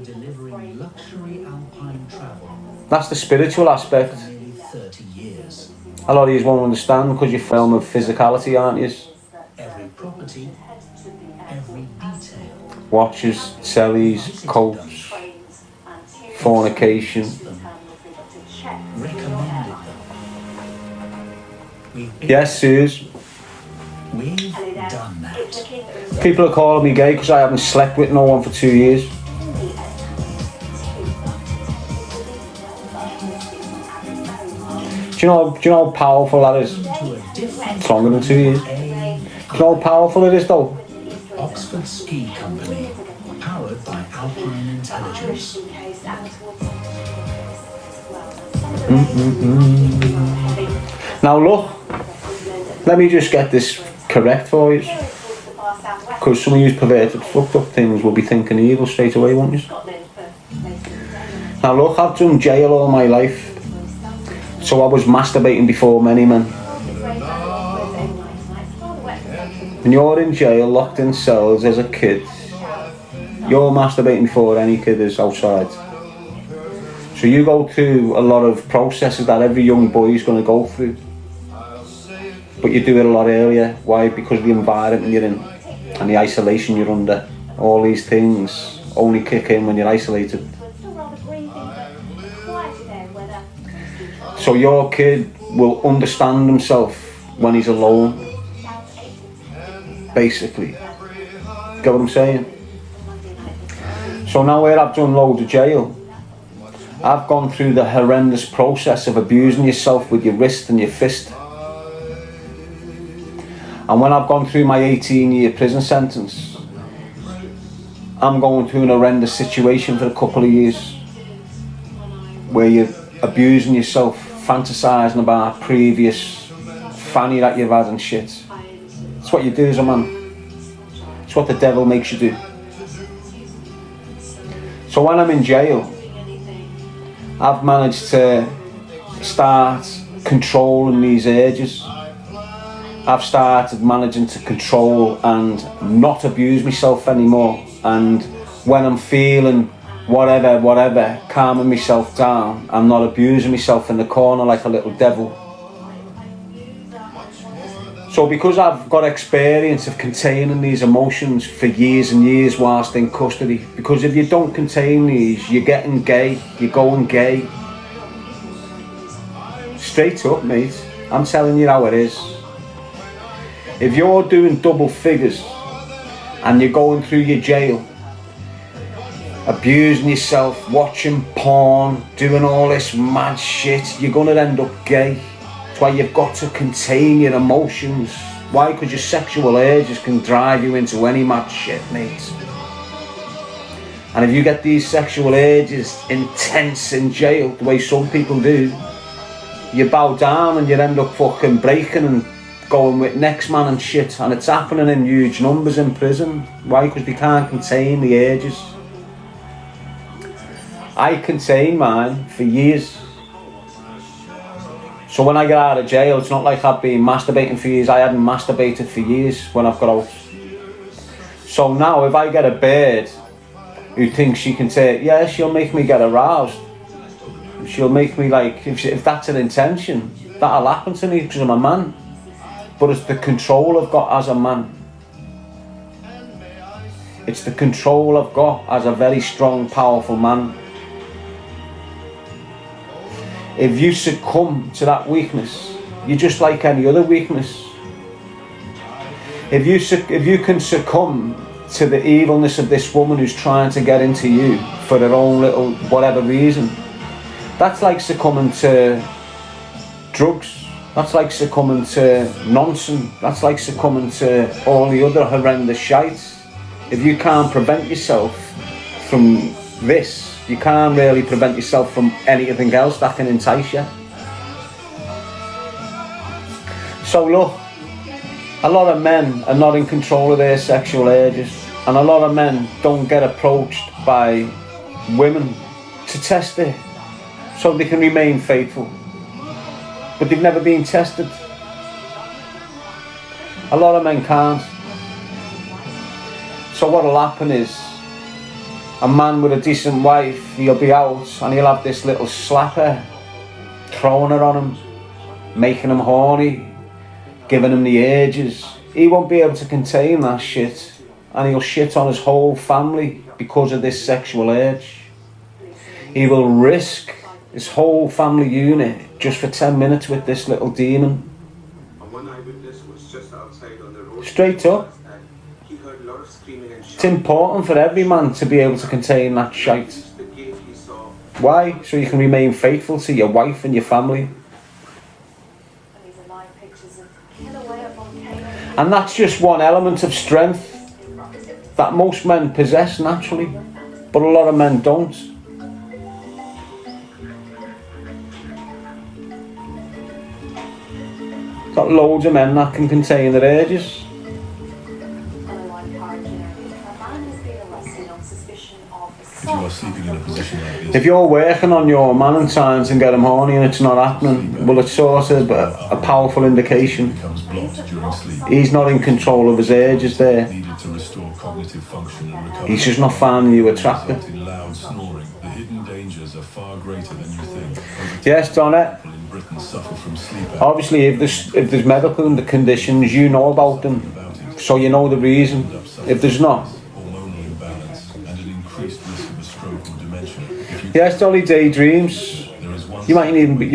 delivering luxury alpine travel. That's the spiritual aspect. For nearly 30 years. A lot of you won't understand because you're film of physicality, aren't you? Every property, every detail. Watches, cellies, coats, fornication. Recommended them. Yes, Suze. We've done that. People are calling me gay because I haven't slept with no one for 2 years. Do you know how powerful that is? It's longer than 2 years. Do you know how powerful it is though? Oxford Ski Company, powered by Alpine Intelligence. Now look, let me just get this correct for you. Because some of you perverted, fucked up things will be thinking evil straight away, won't you? Now look, I've done jail all my life. So I was masturbating before many men. When you're in jail, locked in cells as a kid, you're masturbating before any kid is outside. So you go through a lot of processes that every young boy is going to go through. But you do it a lot earlier. Why? Because of the environment you're in and the isolation you're under. All these things only kick in when you're isolated. So your kid will understand himself when he's alone, basically. Get what I'm saying? So now where I've done loads of jail, I've gone through the horrendous process of abusing yourself with your wrist and your fist. And when I've gone through my 18-year prison sentence, I'm going through an horrendous situation for a couple of years where you're abusing yourself, fantasising about previous fanny that you've had and shit. It's what you do as a man. It's what the devil makes you do. So when I'm in jail, I've managed to start controlling these urges. I've started managing to control and not abuse myself anymore. And when I'm feeling whatever, calming myself down, I'm not abusing myself in the corner like a little devil. So because I've got experience of containing these emotions for years and years whilst in custody, because if you don't contain these, you're getting gay, you're going gay. Straight up, mate, I'm telling you how it is. If you're doing double figures and you're going through your jail, abusing yourself, watching porn, doing all this mad shit, you're going to end up gay. That's why you've got to contain your emotions. Why? Because your sexual urges can drive you into any mad shit, mate. And if you get these sexual urges intense in jail, the way some people do, you bow down and you end up fucking breaking and going with next man and shit. And it's happening in huge numbers in prison. Why? Because they can't contain the urges. I contained mine for years. So when I get out of jail, it's not like I've been masturbating for years. I hadn't masturbated for years when I've got out. So now if I get a bird who thinks she can take, yeah, she'll make me get aroused. She'll make me like, if that's an intention, that'll happen to me because I'm a man. But it's the control I've got as a man. It's the control I've got as a very strong, powerful man. If you succumb to that weakness, you're just like any other weakness. If you can succumb to the evilness of this woman who's trying to get into you for her own little whatever reason, that's like succumbing to drugs. That's like succumbing to nonsense. That's like succumbing to all the other horrendous shite. If you can't prevent yourself from this, you can't really prevent yourself from anything else that can entice you. So look, a lot of men are not in control of their sexual urges, and a lot of men don't get approached by women to test it so they can remain faithful. But they've never been tested. A lot of men can't. So what will happen is a man with a decent wife, he'll be out and he'll have this little slapper throwing her on him, making him horny, giving him the urges. He won't be able to contain that shit, and he'll shit on his whole family because of this sexual urge. He will risk his whole family unit just for 10 minutes with this little demon. Straight up. It's important for every man to be able to contain that shite. Why? So you can remain faithful to your wife and your family. And that's just one element of strength that most men possess naturally, but a lot of men don't. Got loads of men that can contain their urges. If you are sleeping in a position like this, If you're working on your man and trying to get him horny and it's not happening, well, it's sort of a powerful indication. it becomes blocked during sleep. He's not in control of his urges there. Needed to restore cognitive function and recovery. He's just not finding you attractive. Result in loud snoring. The hidden dangers are far greater than you think. Over Yes, Donna. people in Britain suffer from sleep apnea. Obviously, if there's medical conditions, you know about them, so you know the reason. If there's not, Hormonal imbalance and an increased risk of a stroke or dementia. If you yes, Dolly daydreams. there is one You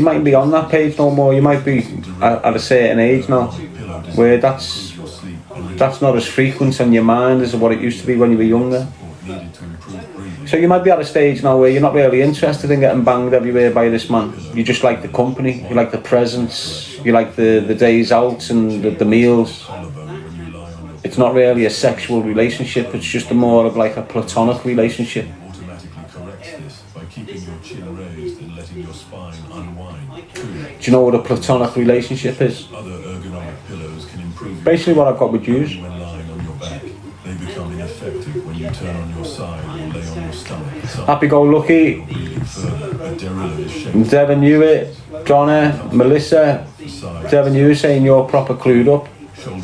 mightn't be on that page no more. You might be at a certain age now, pillow where that's your sleep and not as frequent on your mind as what it used to be when you were younger. support needed to improve breathing. So you might be at a stage now where you're not really interested in getting banged everywhere by this man. You just like the company, you like the presence, you like the days out and the meals. Collarbone when you lie on your It's not really a sexual relationship, it's just more of like a platonic relationship. automatically corrects this by keeping your chin raised and letting your spine unwind. 2. Do you know what a platonic relationship is? Other ergonomic pillows can improve your Basically what I've got with yous. when lying on your back. They become ineffective when you turn on your side or lay on your stomach. Some Happy-go-lucky, breathing further, a derilla is shaped Devon Hewitt, Donna, Melissa, for size. Devon Hewitt saying you're proper clued up.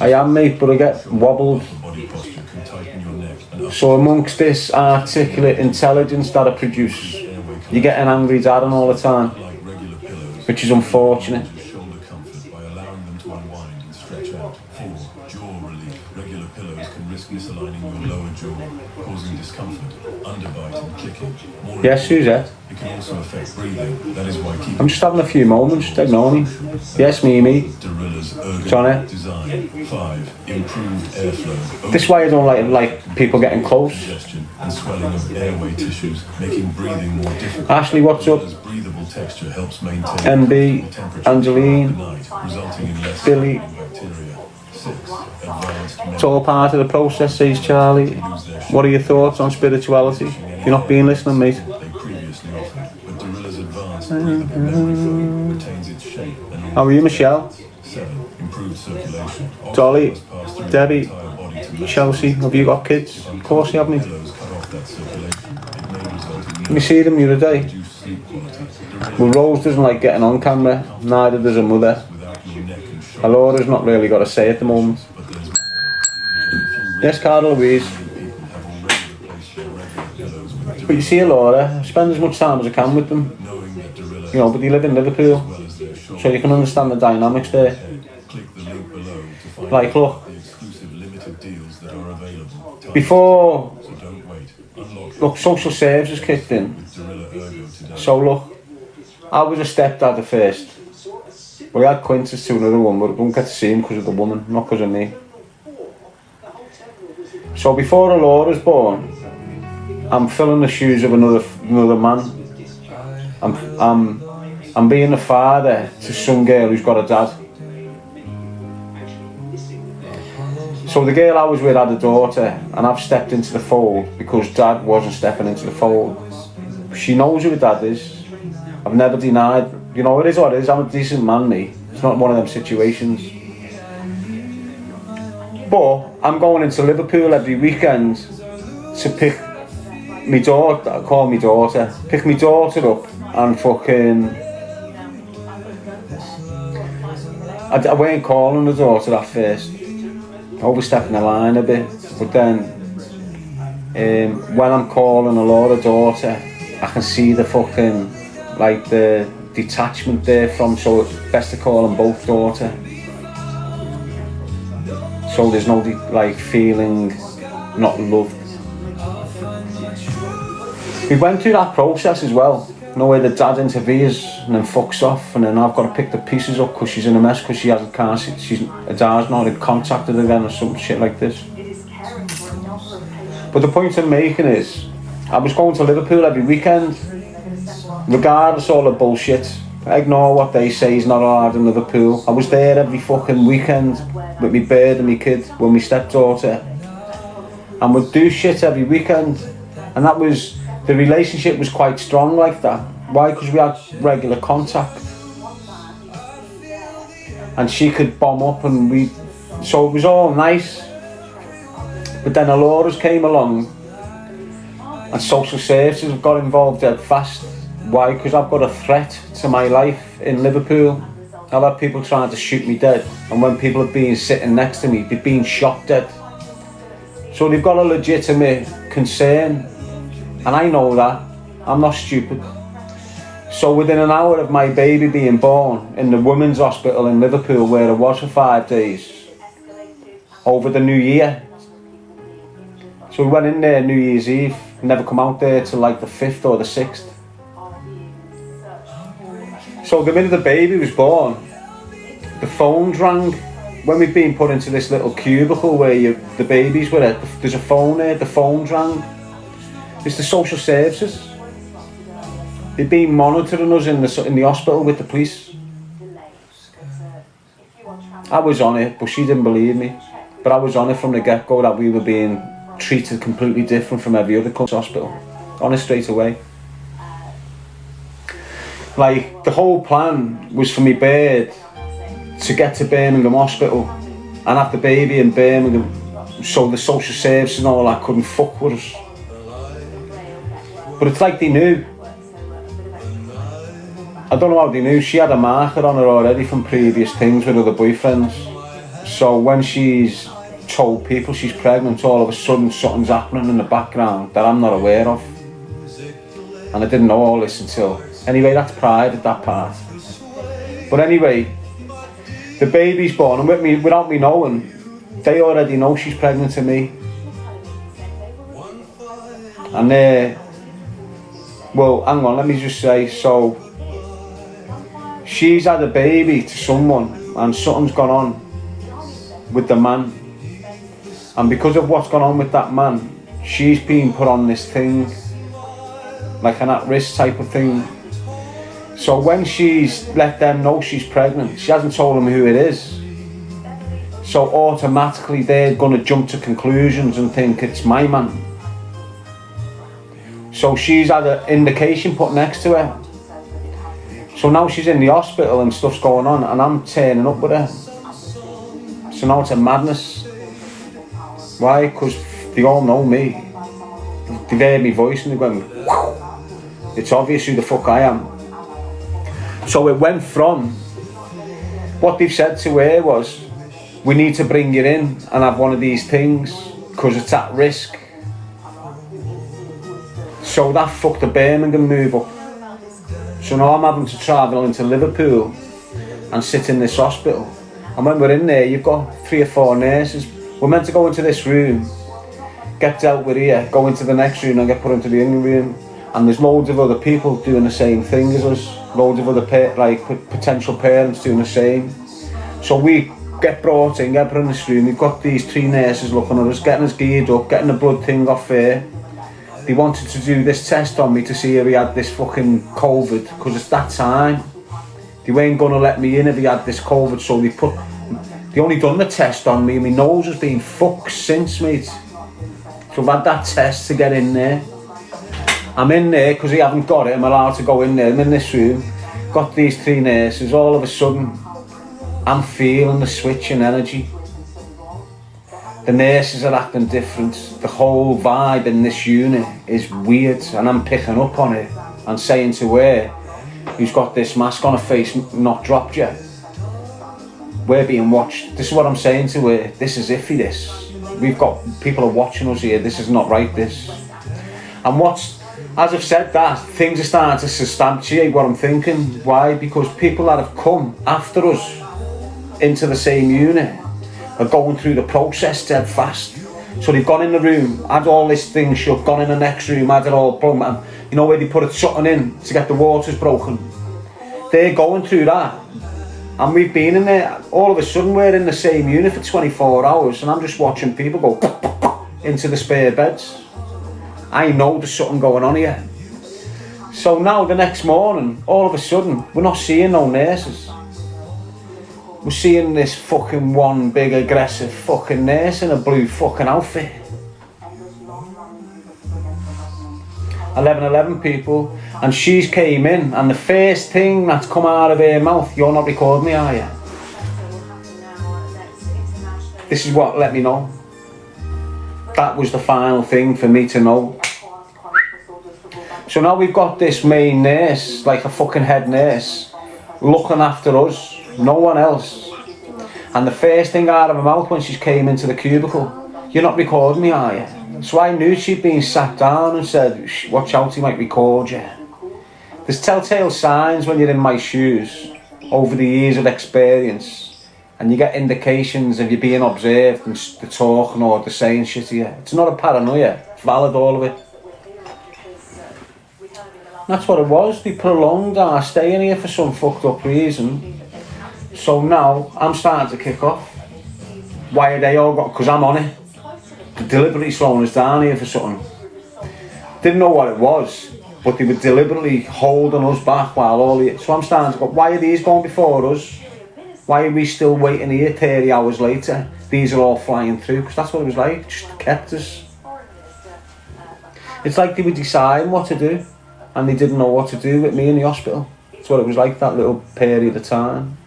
I am, mate, but I get wobbled. Body posture can tighten your neck and up So amongst this articulate intelligence that I produce, you're getting angry Darren all the time, like regular pillows. which is unfortunate. Shoulder comfort by allowing them to unwind and stretch out. 4. Jaw relief. Regular pillows can risk misaligning your lower jaw, causing discomfort, underbite and clicking. More Yes, Suzette? It can also affect breathing. That is why keeping I'm just having a few moments, just ignore me. Yes, Mimi. Derilla's Johnny? ergonomic design. 5. Improved airflow. This is why I don't like people getting close. Congestion and swelling of airway tissues, making breathing more difficult. Ashley, what's up? Derilla's breathable texture helps maintain MB, temperature Angeline, overnight, resulting in less Billy. bacteria. 6. Advanced It's all part of the process, says Charlie. What are your thoughts on spirituality? You're not being listening, mate. they previously offered, but Derilla's advanced breathable memory foam retains its shape and How are you, Michelle? 7. Improved circulation. Dolly, Oxygen must pass through Debbie, the entire body to Chelsea, have you got kids? Of course you have, mate. pillows cut off that circulation. It may result in Can you see them the other day? reduced sleep quality. Derilla Well, Rose doesn't like getting on camera, neither does her mother. without your neck and shoulder, Laura's not really got a say at the moment. but there's more. Even Yes, Carla Louise. people have already replaced their regular pillows with But you see, Laura, I spend as much time as I can with them. knowing that Derilla, You know, but they live in Liverpool, as well as their shoulder so you can understand the dynamics there. head, click the link below to find Like, look, the exclusive limited deals that are available. Time- before, So don't wait. Unlock look, social services kicked in. Derilla Ergo today. So look, I was a stepdad at first. We had Quintus to another one, but I don't get to see him because of the woman, not because of me. So before Laura's born, I'm filling the shoes of another man. I'm being a father to some girl who's got a dad. So the girl I was with had a daughter, and I've stepped into the fold because dad wasn't stepping into the fold. She knows who her dad is. I've never denied, you know, it is what it is. I'm a decent man, me. It's not one of them situations. But I'm going into Liverpool every weekend to pick my daughter, I call my daughter, pick my daughter up and fucking... I weren't calling the daughter at first. Overstepping the line a bit, but then When I'm calling a Laura daughter, I can see the fucking, like the detachment there from, so it's best to call them both daughter. So there's no like feeling not loved. We went through that process as well. You know, where the dad interferes and then fucks off, and then I've got to pick the pieces up because she's in a mess because she hasn't her dad's not in contact with her again or some shit like this. But the point I'm making is, I was going to Liverpool every weekend, regardless of all the bullshit. I ignore what they say is not hard in Liverpool. I was there every fucking weekend with my bird and my kid, with my stepdaughter, and we'd do shit every weekend. And that was, the relationship was quite strong like that. Why? Because we had regular contact. And she could bomb up and so it was all nice. But then Alora's came along and social services got involved dead fast. Why? Because I've got a threat to my life in Liverpool. I've had people trying to shoot me dead, and when people have been sitting next to me, they've been shot dead. So they've got a legitimate concern, and I know that. I'm not stupid. So within an hour of my baby being born in the women's hospital in Liverpool, where I was for 5 days, over the New Year. So we went in there New Year's Eve, never come out there till like the 5th or the 6th. So the minute the baby was born, the phones rang. When we'd been put into this little cubicle where the babies were at, there's a phone there, the phones rang. It's the social services. They'd been monitoring us in the hospital with the police. I was on it, but she didn't believe me. But I was on it from the get-go that we were being treated completely different from every other hospital. On it straight away. Like, the whole plan was for me bird to get to Birmingham Hospital and have the baby in Birmingham, so the social services and all that couldn't fuck with us. But it's like they knew. I don't know how they knew. She had a marker on her already from previous things with other boyfriends. So when she's told people she's pregnant, all of a sudden something's happening in the background that I'm not aware of. And I didn't know all this until... Anyway, that's pride at that part. But anyway, the baby's born, and with me, without me knowing, they already know she's pregnant to me. And well, hang on, let me just say, so she's had a baby to someone, and something's gone on with the man. And because of what's gone on with that man, she's been put on this thing, like an at-risk type of thing. So when she's let them know she's pregnant, she hasn't told them who it is. So automatically they're going to jump to conclusions and think it's my man. So she's had an indication put next to her. So now she's in the hospital and stuff's going on, and I'm turning up with her. So now it's a madness. Why? Because they all know me. They've heard my voice and they're going, wow. It's obvious who the fuck I am. So it went from, what they've said to her was, we need to bring you in and have one of these things because it's at risk. So that fucked the Birmingham move up. So now I'm having to travel into Liverpool and sit in this hospital. And when we're in there, you've got 3 or 4 nurses. We're meant to go into this room, get dealt with here, go into the next room and get put into the other room. And there's loads of other people doing the same thing as us. Loads of other potential parents doing the same. So we get brought in, get put in this room. We've got these 3 nurses looking at us, getting us geared up, getting the blood thing off there. They wanted to do this test on me to see if he had this fucking COVID, because it's that time. They weren't going to let me in if he had this COVID, so they only done the test on me, and my nose has been fucked since, mate. So I've had that test to get in there. I'm in there because he haven't got it. I'm allowed to go in there. I'm in this room. Got these 3 nurses. All of a sudden, I'm feeling the switch in energy. The nurses are acting different. The whole vibe in this unit is weird, and I'm picking up on it and saying to her, who's got this mask on her face, not dropped yet, we're being watched. This is what I'm saying to her. This is iffy, this. we've got people are watching us here. This is not right, this. And as I've said that, things are starting to substantiate what I'm thinking. Why? Because people that have come after us into the same unit are going through the process dead fast. So they've gone in the room, had all this thing shut, gone in the next room, had it all broken. You know where they put something in to get the waters broken? They're going through that. And we've been in there, all of a sudden we're in the same unit for 24 hours and I'm just watching people go into the spare beds. I know there's something going on here. So now the next morning, all of a sudden, we're not seeing no nurses. We're seeing this fucking one big aggressive fucking nurse in a blue fucking outfit. 11 people, and she's came in, and the first thing that's come out of her mouth, "You're not recording me, are you?" This is what let me know. That was the final thing for me to know. So now we've got this main nurse, like a fucking head nurse, looking after us, no one else. And the first thing out of her mouth when she came into the cubicle, "You're not recording me, are you?" So I knew she'd been sat down and said, "Watch out, he might record you." There's telltale signs when you're in my shoes over the years of experience, and you get indications of you being observed and they're talking or they're saying shit to you. It's not a paranoia, it's valid, all of it. That's what it was. They prolonged our stay in here for some fucked up reason. So now I'm starting to kick off. Why are they all got? Because I'm on it. They're deliberately slowing us down here for something. Didn't know what it was, but they were deliberately holding us back while all the. So I'm starting to go, why are these going before us? Why are we still waiting here 30 hours later? These are all flying through, because that's what it was like. Just kept us. It's like they were deciding what to do, and they didn't know what to do with me in the hospital. That's what it was like, that little period of time.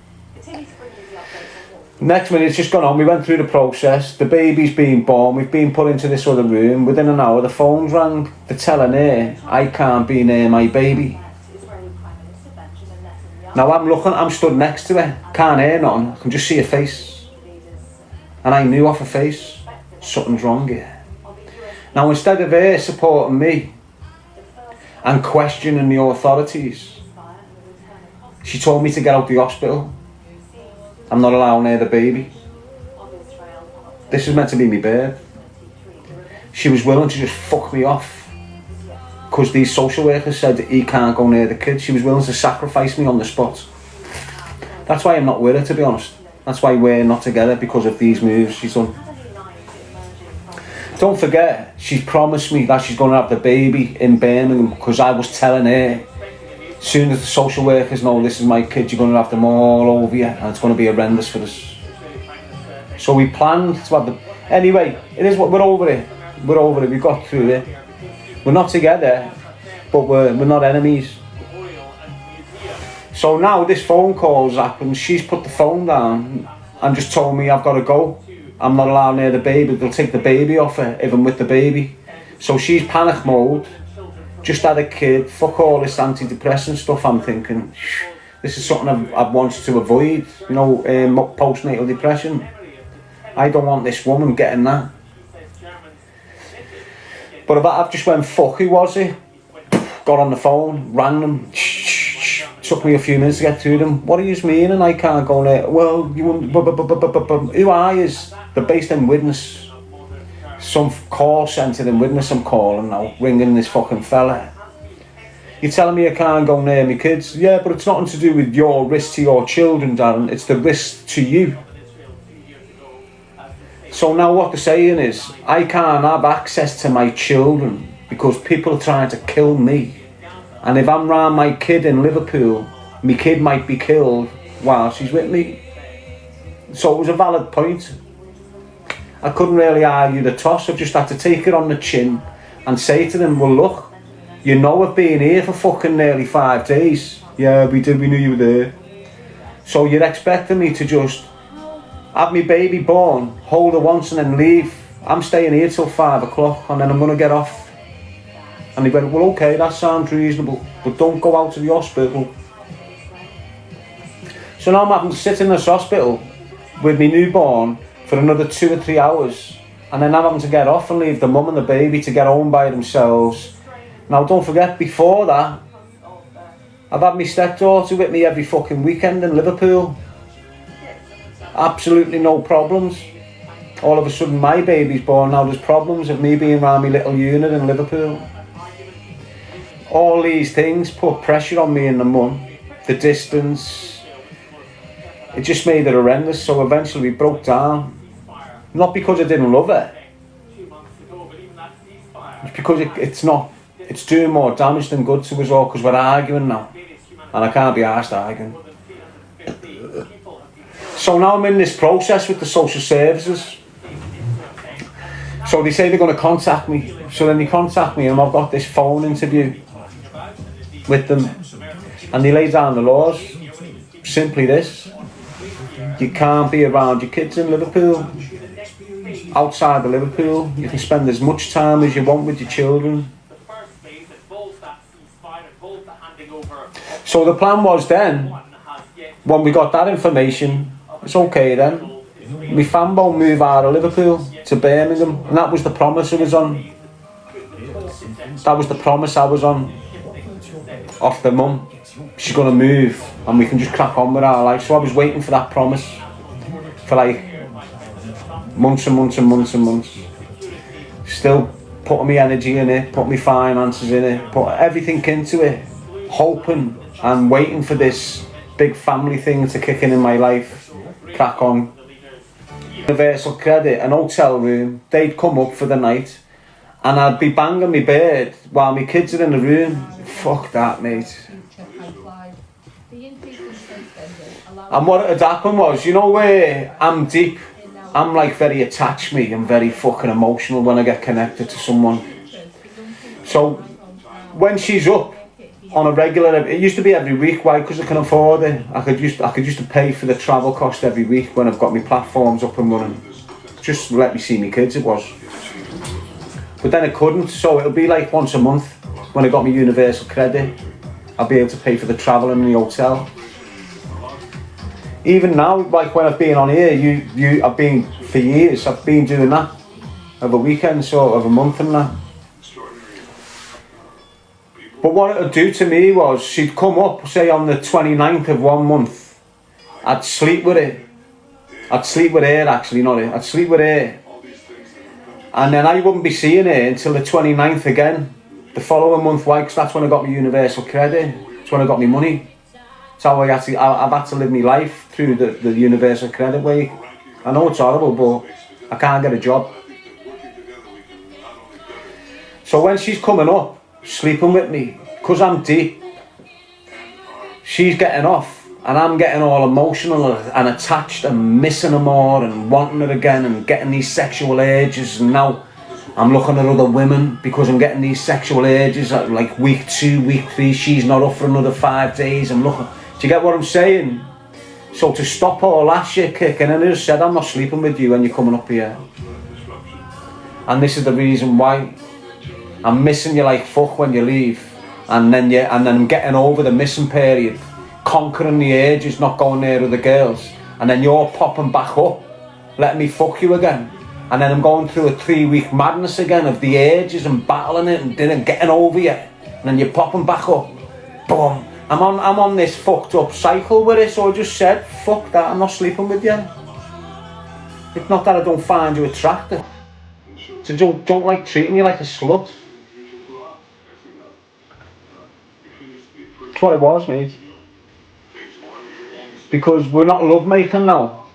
Next minute, it's just gone on. We went through the process. The baby's been born. We've been put into this other room. Within an hour, the phone's rang. They're telling her I can't be near my baby. Now I'm stood next to her. Can't hear nothing. I can just see her face. And I knew off her face, something's wrong here. Now instead of her supporting me and questioning the authorities, she told me to get out of the hospital. I'm not allowed near the baby. This is meant to be my birth. She was willing to just fuck me off because these social workers said that he can't go near the kid. She was willing to sacrifice me on the spot. That's why I'm not with her, to be honest. That's why we're not together, because of these moves she's done. Don't forget, she's promised me that she's going to have the baby in Birmingham, because I was telling her, as soon as the social workers know this is my kid, you're going to have them all over you, and it's going to be horrendous for us. So we planned to have the... Anyway, it is what we're over it. We're over it. We got through it. We're not together, but we're not enemies. So now this phone call's happened. She's put the phone down and just told me I've got to go. I'm not allowed near the baby. They'll take the baby off her, even with the baby. So she's panic mode. Just had a kid, fuck all this antidepressant stuff. I'm thinking, this is something I've wanted to avoid, you know, postnatal depression. I don't want this woman getting that. But I've just went, fuck, who was it? Got on the phone, rang them. Took me a few minutes to get through them. What do you mean and I can't go there? Well, you won't, who are you? They're based in Widnes. Some call centre in Widnes I'm calling now, ringing this fucking fella. You're telling me I can't go near my kids? Yeah, but it's nothing to do with your risk to your children, Darren. It's the risk to you. So now what they're saying is, I can't have access to my children because people are trying to kill me. And if I'm round my kid in Liverpool, my kid might be killed while she's with me. So it was a valid point. I couldn't really argue the toss. I just had to take it on the chin and say to them, well look, you know I've been here for fucking nearly 5 days. Yeah, we did, we knew you were there. So you're expecting me to just have my baby born, hold her once and then leave. I'm staying here till 5 o'clock and then I'm going to get off. And he went, well okay, that sounds reasonable, but don't go out to the hospital. So now I'm having to sit in this hospital with my newborn for another 2 or 3 hours and then having to get off and leave the mum and the baby to get home by themselves. Now don't forget, before that, I've had my stepdaughter with me every fucking weekend in Liverpool. Absolutely no problems. All of a sudden my baby's born, now there's problems of me being around my little unit in Liverpool. All these things put pressure on me and the mum. The distance, it just made it horrendous. So eventually we broke down. Not because I didn't love her. It's because it's doing more damage than good to us all, because we're arguing now. And I can't be arsed arguing. So now I'm in this process with the social services. So they say they're going to contact me. So then they contact me and I've got this phone interview with them. And they lay down the laws. Simply this. You can't be around your kids in Liverpool. Outside of Liverpool, you can spend as much time as you want with your children. So the plan was then, when we got that information, it's okay then. My fambo move out of Liverpool to Birmingham, and that was the promise I was on. That was the promise I was on. Off the mum. She's going to move, and we can just crack on with our life. So I was waiting for that promise for like months and months and months and months. Still putting my energy in it, putting my finances in it, put everything into it, hoping and waiting for this big family thing to kick in my life, crack on. Universal credit, an hotel room, they'd come up for the night and I'd be banging my bed while my kids are in the room. Fuck that, mate. And what had happened was, you know where I'm deep, I'm like very attached me, I'm very fucking emotional when I get connected to someone. So when she's up on a regular, it used to be every week. Why? Because I can afford it. I could used to pay for the travel cost every week when I've got my platforms up and running. Just let me see my kids, it was. But then I couldn't, so it'll be like once a month when I got my universal credit. I'll be able to pay for the travel and the hotel. Even now, like when I've been on here, I've been for years. I've been doing that over weekends, so over a month and that. But what it would do to me was, she'd come up, say on the 29th of 1 month, I'd sleep with her. I'd sleep with her actually, not her. I'd sleep with her. And then I wouldn't be seeing her until the 29th again, the following month. Why? Because that's when I got my universal credit. That's when I got my money. That's how I've had to live my life through the universal credit way. I know it's horrible, but I can't get a job. So when she's coming up, sleeping with me, because I'm deep, she's getting off and I'm getting all emotional and attached and missing her more and wanting her again and getting these sexual urges, and now I'm looking at other women because I'm getting these sexual urges at like week 2, week 3, she's not up for another 5 days. I'm looking, do you get what I'm saying? So to stop all that shit kicking, and I just said, I'm not sleeping with you when you're coming up here. And this is the reason why. I'm missing you like fuck when you leave, and then I'm getting over the missing period, conquering the urges, not going near other girls, and then you're popping back up, letting me fuck you again, and then I'm going through a 3-week madness again of the urges and battling it and then getting over you, and then you're popping back up, boom. I'm on this fucked up cycle with it. So I just said, fuck that, I'm not sleeping with you. It's not that I don't find you attractive, so don't like treating you like a slut. That's what it was, mate. Because we're not lovemaking now.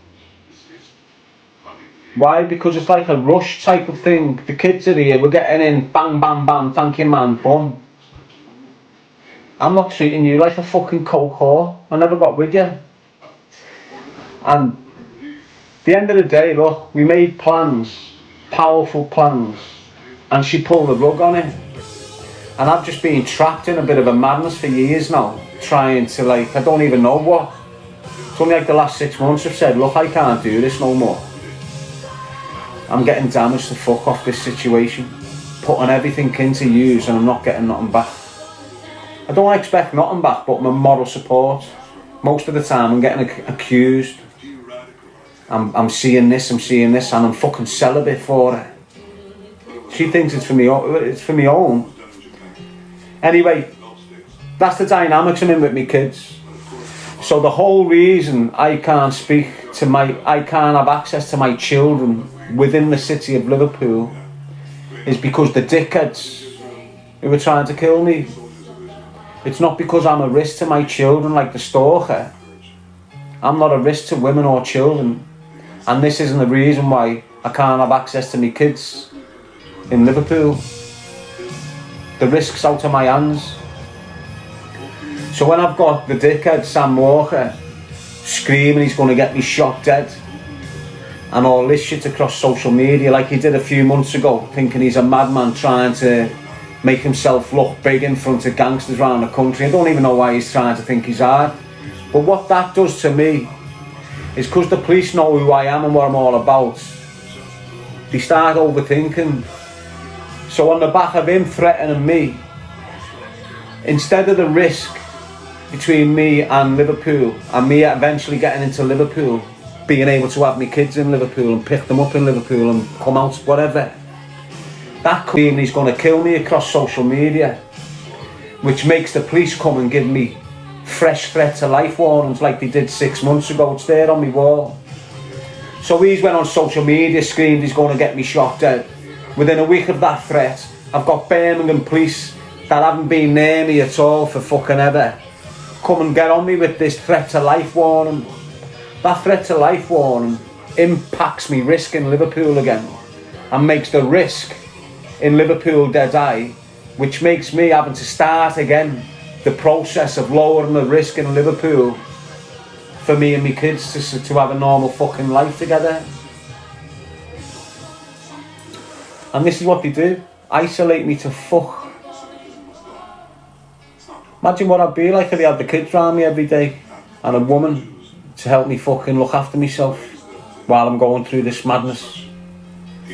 Why? Because it's like a rush type of thing. The kids are here, we're getting in, bang, bang, bang, thank you man, boom. I'm not treating you like a fucking coke whore. I never got with you. And at the end of the day, look, we made plans, powerful plans, and she pulled the rug on it. And I've just been trapped in a bit of a madness for years now, trying to like, I don't even know what. It's only like the last 6 months I've said, look, I can't do this no more. I'm getting damaged to fuck off this situation, putting everything into use, and I'm not getting nothing back. I don't expect nothing back but my moral support. Most of the time I'm getting accused. I'm seeing this, and I'm fucking celibate for her. She thinks it's for me own. Anyway, that's the dynamics I'm in with my kids. So the whole reason I can't have access to my children within the city of Liverpool is because the dickheads who were trying to kill me. It's not because I'm a risk to my children like the stalker. I'm not a risk to women or children. And this isn't the reason why I can't have access to my kids in Liverpool. The risk's out of my hands. So when I've got the dickhead Sam Walker screaming he's going to get me shot dead and all this shit across social media like he did a few months ago, thinking he's a madman trying to make himself look big in front of gangsters around the country. I don't even know why he's trying to think he's hard. But what that does to me is, because the police know who I am and what I'm all about, they start overthinking. So on the back of him threatening me, instead of the risk between me and Liverpool, and me eventually getting into Liverpool, being able to have my kids in Liverpool and pick them up in Liverpool and come out, whatever, that could mean he's going to kill me across social media, which makes the police come and give me fresh threat to life warnings like they did 6 months ago. It's there on my wall. So he's went on social media, screamed he's going to get me shot dead. Within a week of that threat, I've got Birmingham police that haven't been near me at all for fucking ever come and get on me with this threat to life warning. That threat to life warning impacts me risk in Liverpool again and makes the risk in Liverpool dead eye, which makes me having to start again the process of lowering the risk in Liverpool for me and my kids to have a normal fucking life together. And this is what they do, isolate me to fuck. Imagine what I'd be like if I had the kids around me every day and a woman to help me fucking look after myself while I'm going through this madness.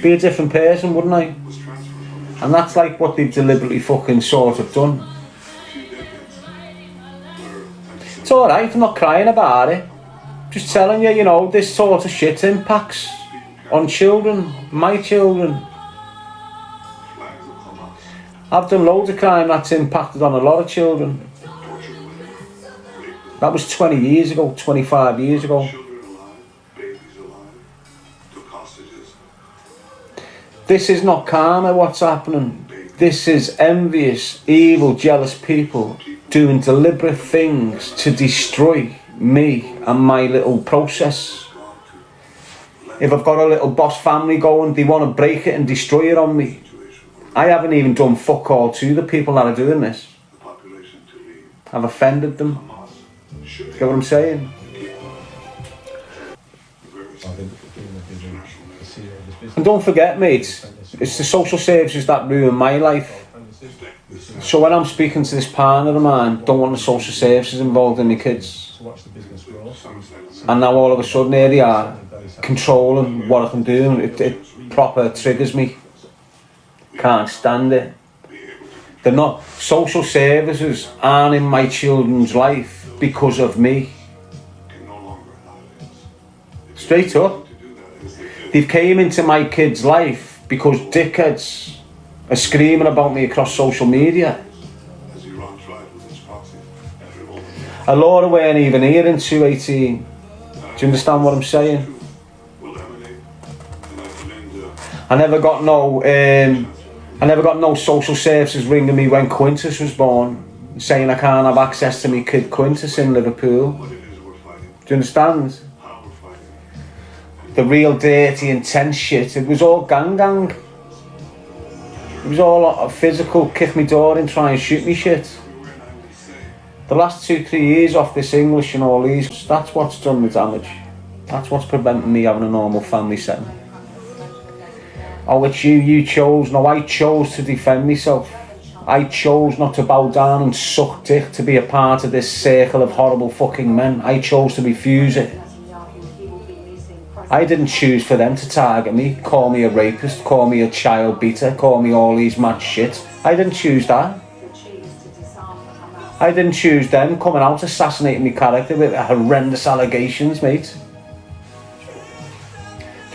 Be a different person, wouldn't I? And that's like what they've deliberately fucking sort of done. It's alright, I'm not crying about it. Just telling you, you know, this sort of shit impacts on children, my children. I've done loads of crime that's impacted on a lot of children. That was 20 years ago, 25 years ago. This is not karma, what's happening. This is envious, evil, jealous people doing deliberate things to destroy me and my little process. If I've got a little boss family going, they want to break it and destroy it on me. I haven't even done fuck all to the people that are doing this. I've offended them. Get what I'm saying? And don't forget, mate, it's the social services that ruin my life. So when I'm speaking to this partner of mine, don't want the social services involved in the kids. And now all of a sudden here they are, controlling what I can do. It proper triggers me. Can't stand it. They're not, social services aren't in my children's life because of me. Straight up. They've came into my kids' life because dickheads are screaming about me across social media. A Laura weren't even here in 2018. Do you understand what I'm saying? I never got no social services ringing me when Quintus was born, saying I can't have access to my kid Quintus in Liverpool. Do you understand? The real dirty, intense shit, it was all gang. It was all physical, kick me door in, try and shoot me shit. The last 2-3 years off this English and all these, that's what's done the damage. That's what's preventing me having a normal family setting. Oh, it's you chose. No, I chose to defend myself. I chose not to bow down and suck dick to be a part of this circle of horrible fucking men. I chose to refuse it. I didn't choose for them to target me, call me a rapist, call me a child beater, call me all these mad shit. I didn't choose that. I didn't choose them coming out assassinating my character with horrendous allegations, mate.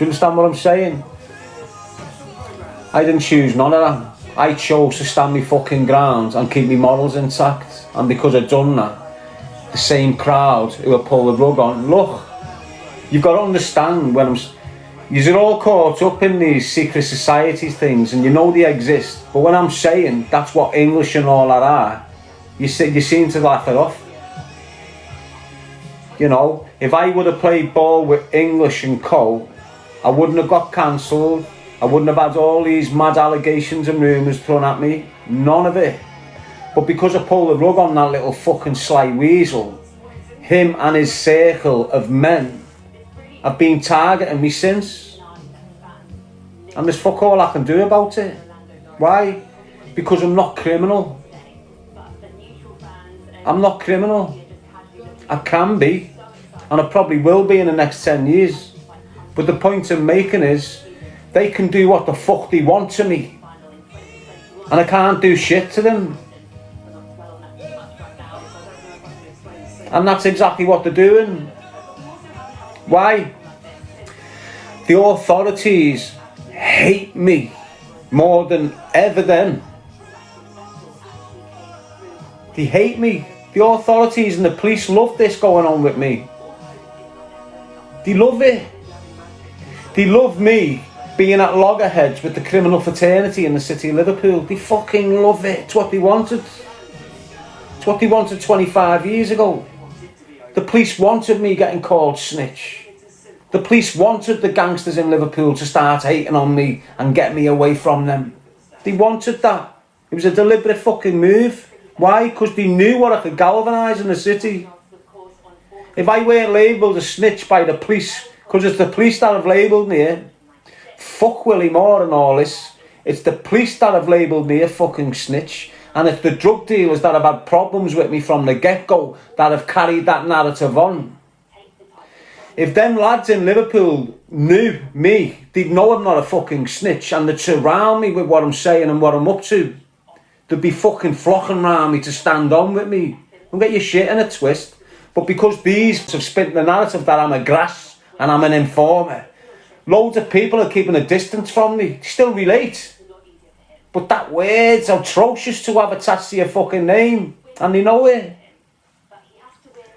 you understand what I'm saying? I didn't choose none of that. I chose to stand my fucking ground and keep my morals intact. And because I've done that, the same crowd who will pull the rug on, look, you've got to understand when you're all caught up in these secret societies things and you know they exist. But when I'm saying that's what English and all that are, you seem to laugh it off. You know, if I would have played ball with English and co, I wouldn't have got cancelled. I wouldn't have had all these mad allegations and rumours thrown at me. None of it. But because I pulled the rug on that little fucking sly weasel, him and his circle of men have been targeting me since. And there's fuck all I can do about it. Why? Because I'm not criminal. I'm not criminal. I can be. And I probably will be in the next 10 years. But the point I'm making is, they can do what the fuck they want to me. And I can't do shit to them. And that's exactly what they're doing. Why? The authorities hate me more than ever then. They hate me. The authorities and the police love this going on with me. They love it. They love me being at loggerheads with the criminal fraternity in the city of Liverpool. They fucking love it. It's what they wanted. It's what they wanted 25 years ago. The police wanted me getting called snitch. The police wanted the gangsters in Liverpool to start hating on me and get me away from them. They wanted that. It was a deliberate fucking move. Why? Because they knew what I could galvanise in the city. If I weren't labelled a snitch by the police, because it's the police that have labelled me, fuck Willie Moore and all this. It's the police that have labelled me a fucking snitch. And it's the drug dealers that have had problems with me from the get-go that have carried that narrative on. If them lads in Liverpool knew me, they'd know I'm not a fucking snitch and they'd surround me with what I'm saying and what I'm up to. They'd be fucking flocking around me to stand on with me. Don't get your shit in a twist. But because these have spent the narrative that I'm a grass and I'm an informer, loads of people are keeping a distance from me. They still relate. But that word's atrocious to have attached to your fucking name. And they know it.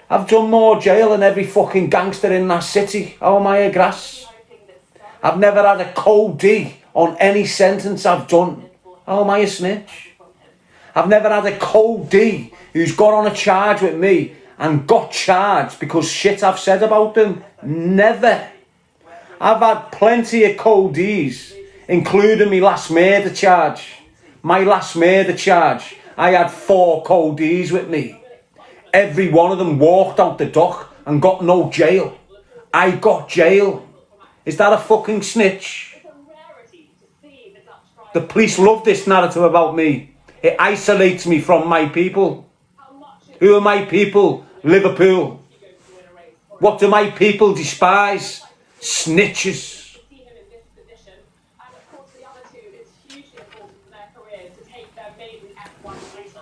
I've done more jail than every fucking gangster in that city. Oh, am I a grass? I've never had a code D on any sentence I've done. Oh, am I a snitch? I've never had a code D who's got on a charge with me and got charged because shit I've said about them. Never. I've had plenty of code Ds, including my last murder charge. My last murder charge, I had 4 code Ds with me. Every one of them walked out the dock and got no jail. I got jail. Is that a fucking snitch? The police love this narrative about me. It isolates me from my people. Who are my people? Liverpool. What do my people despise? Snitches.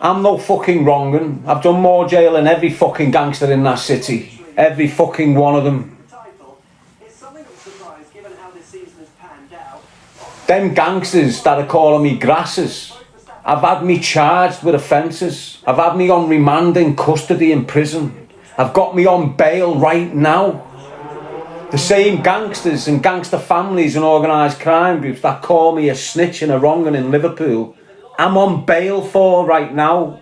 I'm no fucking wrong'un. I've done more jail than every fucking gangster in that city. Every fucking one of them. Them gangsters that are calling me grasses, I've had me charged with offences. I've had me on remand in custody in prison. I've got me on bail right now. The same gangsters and gangster families and organised crime groups that call me a snitch and a wrong'un in Liverpool, I'm on bail for right now.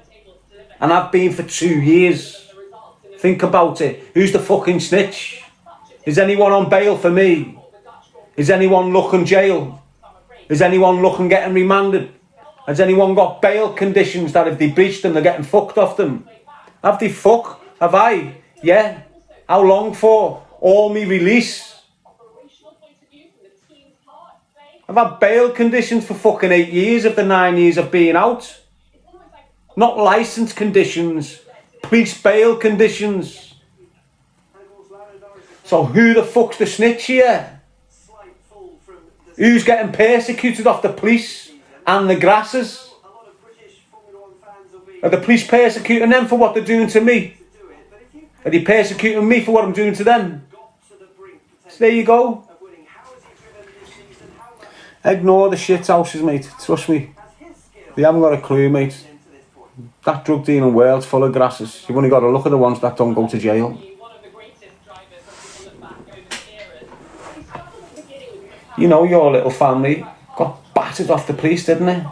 And I've been for 2 years. Think about it. Who's the fucking snitch? Is anyone on bail for me? Is anyone looking jail? Is anyone looking getting remanded? Has anyone got bail conditions that if they breached them, they're getting fucked off them? Have they fuck? Have I? Yeah. How long for? All me release. I've had bail conditions for fucking 8 years of the 9 years of being out. Not licence conditions. Police bail conditions. So who the fuck's the snitch here? Who's getting persecuted off the police and the grasses? Are the police persecuting them for what they're doing to me? Are they persecuting me for what I'm doing to them? So there you go. Ignore the shit houses, mate. Trust me. They haven't got a clue, mate. That drug dealing world's full of grasses. You've only got to look at the ones that don't go to jail. You know, your little family got battered off the police, didn't it?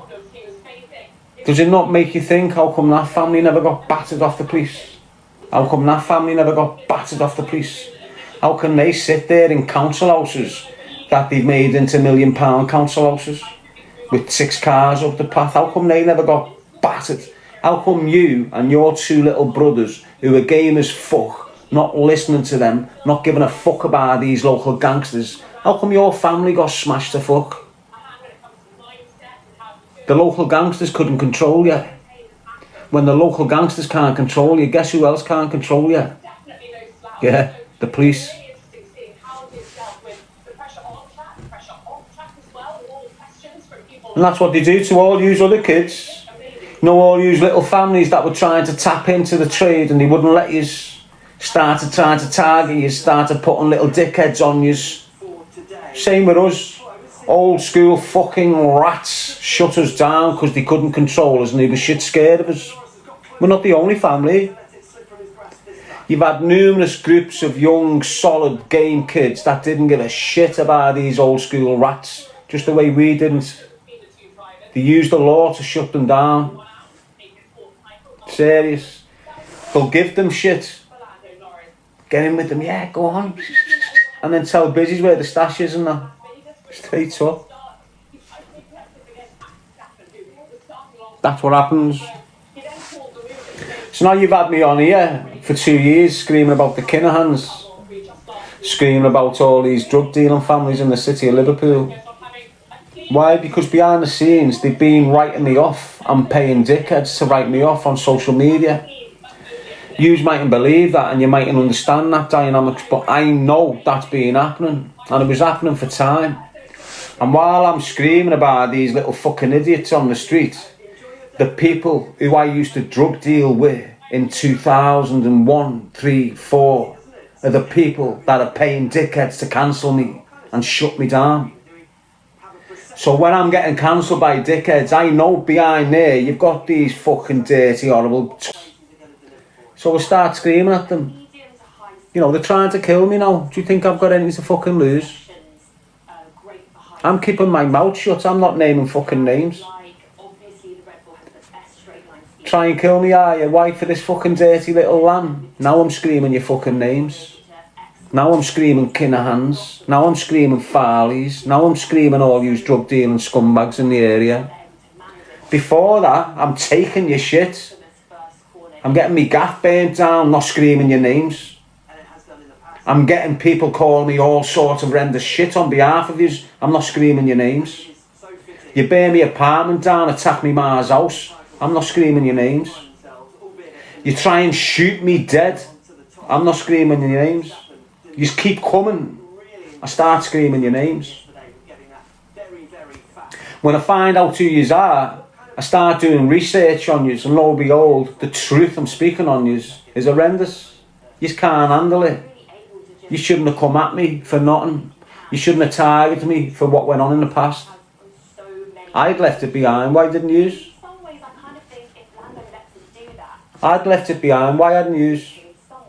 Does it not make you think, how come that family never got battered off the police? How come that family never got battered off the police? How can they sit there in council houses that they've made into £1 million council houses with 6 cars up the path? How come they never got battered? How come you and your 2 little brothers, who are game as fuck, not listening to them, not giving a fuck about these local gangsters, how come your family got smashed to fuck? The local gangsters couldn't control you. When the local gangsters can't control you, guess who else can't control you? Yeah, the police. And that's what they do to all you other kids. You know, all you little families that were trying to tap into the trade and they wouldn't let you, started trying to target you, started putting little dickheads on you. Same with us. Old school fucking rats shut us down because they couldn't control us and they were shit scared of us. We're not the only family. You've had numerous groups of young, solid game kids that didn't give a shit about these old school rats, just the way we didn't. They used the law to shut them down. Serious. They'll give them shit. Get in with them, yeah, go on. And then tell Busies where the stash is and that. Straight up. That's what happens. So now you've had me on here for 2 years screaming about the Kinahans, screaming about all these drug dealing families in the city of Liverpool. Why? Because behind the scenes they've been writing me off and paying dickheads to write me off on social media. You mightn't believe that and you mightn't understand that dynamics, but I know that's been happening and it was happening for time. And while I'm screaming about these little fucking idiots on the street, the people who I used to drug deal with in 2001, 3, 4 are the people that are paying dickheads to cancel me and shut me down. So when I'm getting cancelled by dickheads, I know behind there you've got these fucking dirty, horrible... So I start screaming at them. You know, they're trying to kill me now. Do you think I've got anything to fucking lose? I'm keeping my mouth shut. I'm not naming fucking names. Try and kill me, are you? Why, for this fucking dirty little lamb? Now I'm screaming your fucking names. Now I'm screaming Kinahans. Now I'm screaming Farleys. Now I'm screaming all you drug dealing scumbags in the area. Before that, I'm taking your shit. I'm getting me gaff burnt down, not screaming your names. I'm getting people calling me all sorts of horrendous shit on behalf of you. I'm not screaming your names. You burn me apartment down, attack me ma's house. I'm not screaming your names. You try and shoot me dead. I'm not screaming your names. You just keep coming. I start screaming your names. When I find out who you are, I start doing research on you, and lo and behold, the truth I'm speaking on you is horrendous. You just can't handle it. You shouldn't have come at me for nothing. You shouldn't have targeted me for what went on in the past. I'd left it behind. Why didn't you? I'd left it behind. Why hadn't you?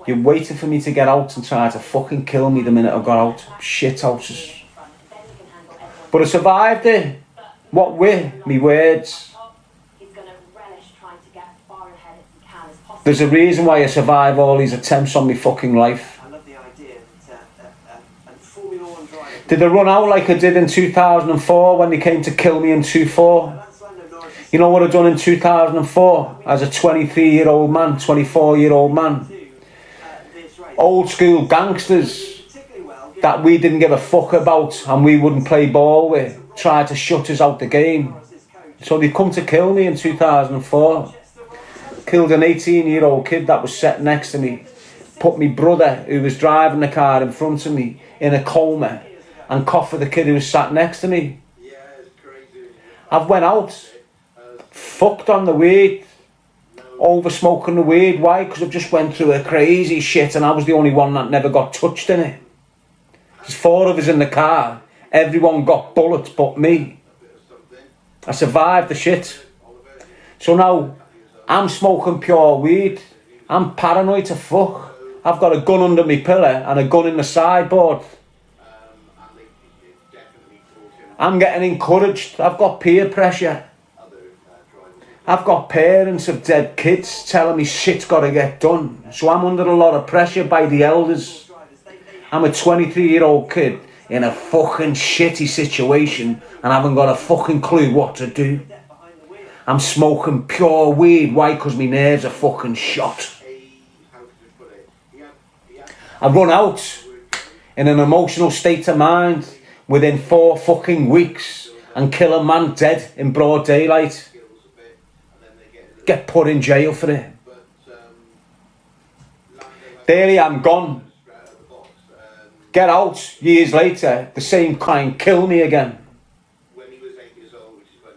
You waited for me to get out and try to fucking kill me the minute I got out. Shit houses. But I survived it. What with me words? There's a reason why I survive all these attempts on my fucking life. Did I run out like I did in 2004 when they came to kill me in 2004? You know what I done in 2004 as a 23-year-old man, 24-year-old man? Old school gangsters that we didn't give a fuck about and we wouldn't play ball with tried to shut us out the game. So they come to kill me in 2004. Killed an 18-year-old kid that was sat next to me. Put my brother, who was driving the car in front of me, in a coma and coughed for the kid who was sat next to me. I've went out, fucked on the weed, over smoking the weed. Why? Because I've just went through a crazy shit and I was the only one that never got touched in it. There's 4 of us in the car Everyone got bullets but me. I survived the shit. So now I'm smoking pure weed. I'm paranoid to fuck. I've got a gun under my pillow and a gun in the sideboard. I'm getting encouraged. I've got peer pressure. I've got parents of dead kids telling me shit's got to get done. So I'm under a lot of pressure by the elders. I'm a 23-year-old kid in a fucking shitty situation and I haven't got a fucking clue what to do. I'm smoking pure weed. Why? Because my nerves are fucking shot. I run out in an emotional state of mind within 4 fucking weeks and kill a man dead in broad daylight. Get put in jail for it. There I am, gone. Get out years later, the same crime, kill me again.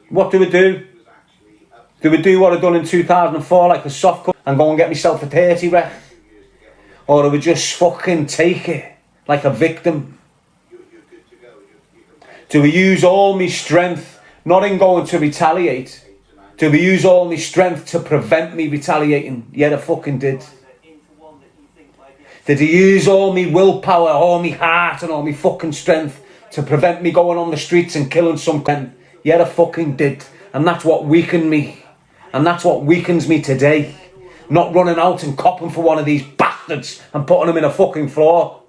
What do we do? Do we do what I done in 2004, like a soft cut, and go and get myself a 30 wreck? Or do we just fucking take it like a victim? Do we use all my strength, not in going to retaliate? Do we use all my strength to prevent me retaliating? Yeah, I fucking did. Did he use all my willpower, all my heart and all my fucking strength to prevent me going on the streets and killing some cunt? Yeah, I fucking did. And that's what weakened me. And that's what weakens me today. Not running out and copping for one of these bastards and putting them in a fucking floor.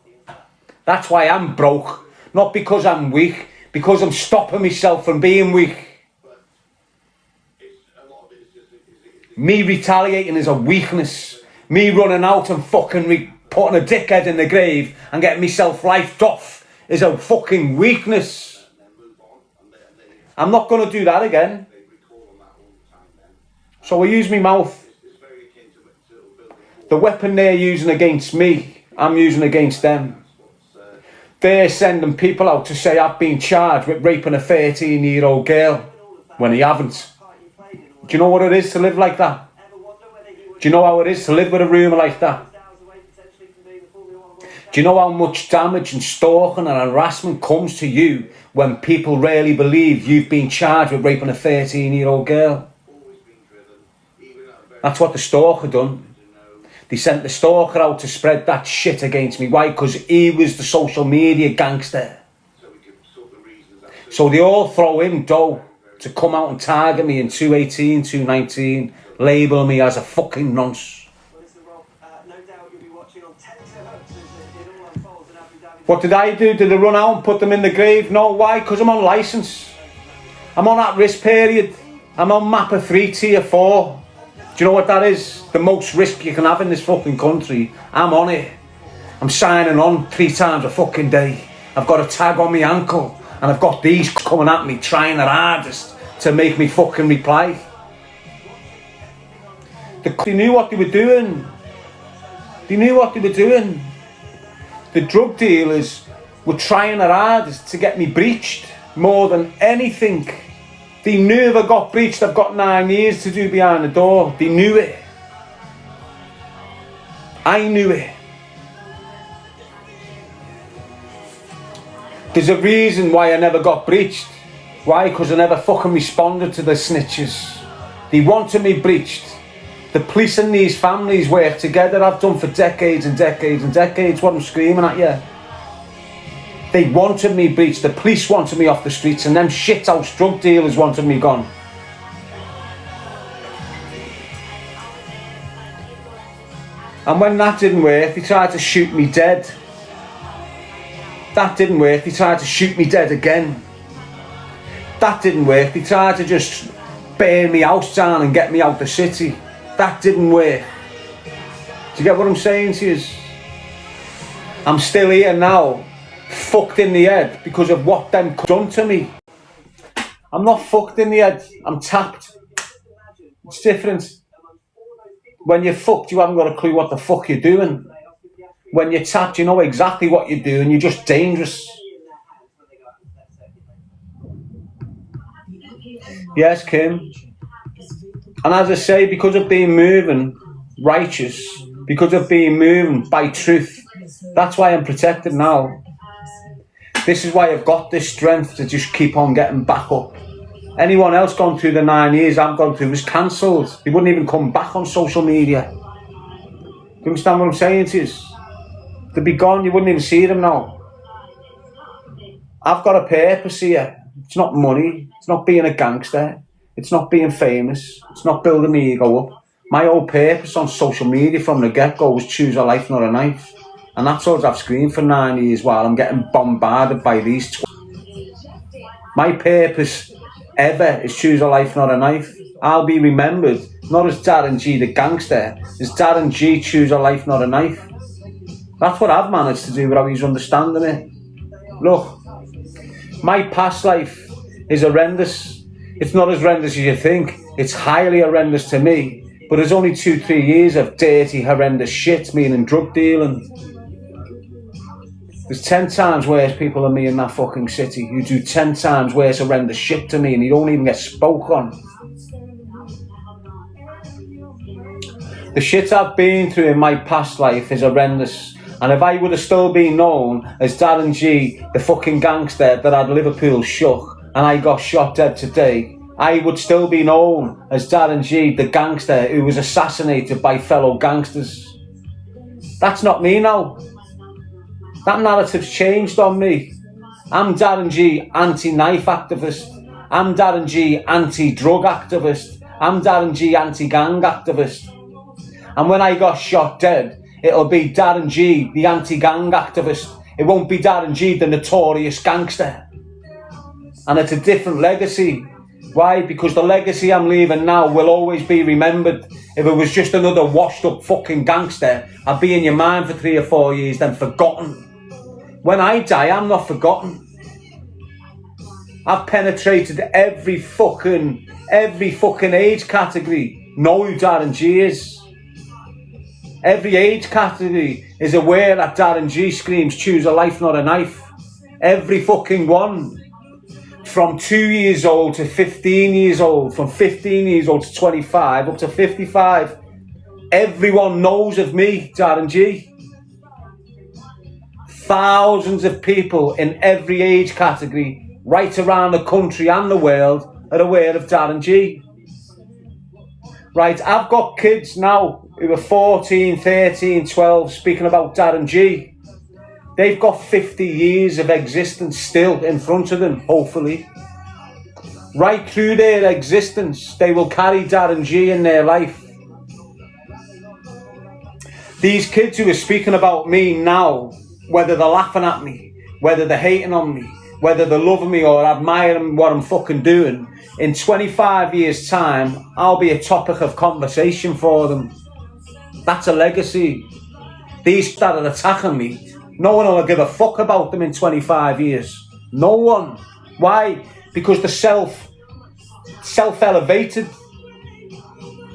That's why I'm broke. Not because I'm weak. Because I'm stopping myself from being weak. Me retaliating is a weakness. Me running out and fucking putting a dickhead in the grave and getting myself lifed off is a fucking weakness. I'm not going to do that again. So I use my mouth. The weapon they're using against me, I'm using against them. They're sending people out to say I've been charged with raping a 13-year-old girl when he haven't. Do you know what it is to live like that? Do you know how it is to live with a rumour like that? Do you know how much damage and stalking and harassment comes to you when people really believe you've been charged with raping a 13-year-old girl? That's what the stalker done. They sent the stalker out to spread that shit against me. Why? Because he was the social media gangster. So they all throw him dough to come out and target me in 218, 219, label me as a fucking nonce. What did I do? Did I run out and put them in the grave? No, why? Because I'm on licence. I'm on that risk period. I'm on MAPA 3 tier 4. Do you know what that is? The most risk you can have in this fucking country. I'm on it. I'm signing on 3 times a fucking day. I've got a tag on my ankle and I've got these coming at me trying their hardest to make me fucking reply. They knew what they were doing. They knew what they were doing. The drug dealers were trying their hardest to get me breached more than anything. They knew if I got breached, I've got 9 years to do behind the door. They knew it. I knew it. There's a reason why I never got breached. Why? Because I never fucking responded to the snitches. They wanted me breached. The police and these families work together. I've done for decades and decades and decades. What I'm screaming at you. They wanted me breached. The police wanted me off the streets, and them shithouse drug dealers wanted me gone. And when that didn't work, they tried to shoot me dead. That didn't work. They tried to shoot me dead again. That didn't work. They tried to just burn me house down and get me out the city. That didn't work. Do you get what I'm saying to you? I'm still here now, fucked in the head because of what them done to me. I'm not fucked in the head, I'm tapped. It's different. When you're fucked, you haven't got a clue what the fuck you're doing. When you're tapped, you know exactly what you're doing. You're just dangerous. Yes, Kim. And as I say, because of being moving righteous, because of being moving by truth, that's why I'm protected now. This is why I've got this strength to just keep on getting back up. Anyone else gone through the 9 years I've gone through was cancelled. They wouldn't even come back on social media. Do you understand what I'm saying to you? They'd be gone, you wouldn't even see them now. I've got a purpose here. It's not money, it's not being a gangster, it's not being famous, it's not building my ego up. My whole purpose on social media from the get-go was choose a life, not a knife. And that's all I've screamed for 9 years while I'm getting bombarded by these My purpose ever is choose a life, not a knife. I'll be remembered, not as Darren G the gangster, as Darren G choose a life, not a knife. That's what I've managed to do without you understanding it. Look, my past life is horrendous. It's not as horrendous as you think. It's highly horrendous to me. But it's only 2-3 years of dirty, horrendous shit, meaning drug dealing. There's 10 times worse people than me in that fucking city who do 10 times worse horrendous shit to me and you don't even get spoke on. The shit I've been through in my past life is horrendous. And if I would have still been known as Darren G, the fucking gangster that had Liverpool shook, and I got shot dead today, I would still be known as Darren G, the gangster who was assassinated by fellow gangsters. That's not me now. That narrative's changed on me. I'm Darren G, anti-knife activist. I'm Darren G, anti-drug activist. I'm Darren G, anti-gang activist. And when I got shot dead, it'll be Darren G, the anti-gang activist. It won't be Darren G, the notorious gangster. And it's a different legacy. Why? Because the legacy I'm leaving now will always be remembered. If it was just another washed up fucking gangster, I'd be in your mind for 3 or 4 years, then forgotten. When I die, I'm not forgotten. I've penetrated every fucking age category. Know who Darren G is. Every age category is aware that Darren G screams, choose a life, not a knife. Every fucking one. From 2 years old to 15 years old, from 15 years old to 25, up to 55. Everyone knows of me, Darren G. Thousands of people in every age category, right around the country and the world, are aware of Darren G. Right, I've got kids now who are 14, 13, 12 speaking about Darren G. They've got 50 years of existence still in front of them, hopefully. Right through their existence, they will carry Darren G in their life. These kids who are speaking about me now, whether they're laughing at me, whether they're hating on me, whether they're loving me or admiring what I'm fucking doing, in 25 years' time, I'll be a topic of conversation for them. That's a legacy. These that are attacking me, no one will give a fuck about them in 25 years. No one. Why? Because they're self-elevated.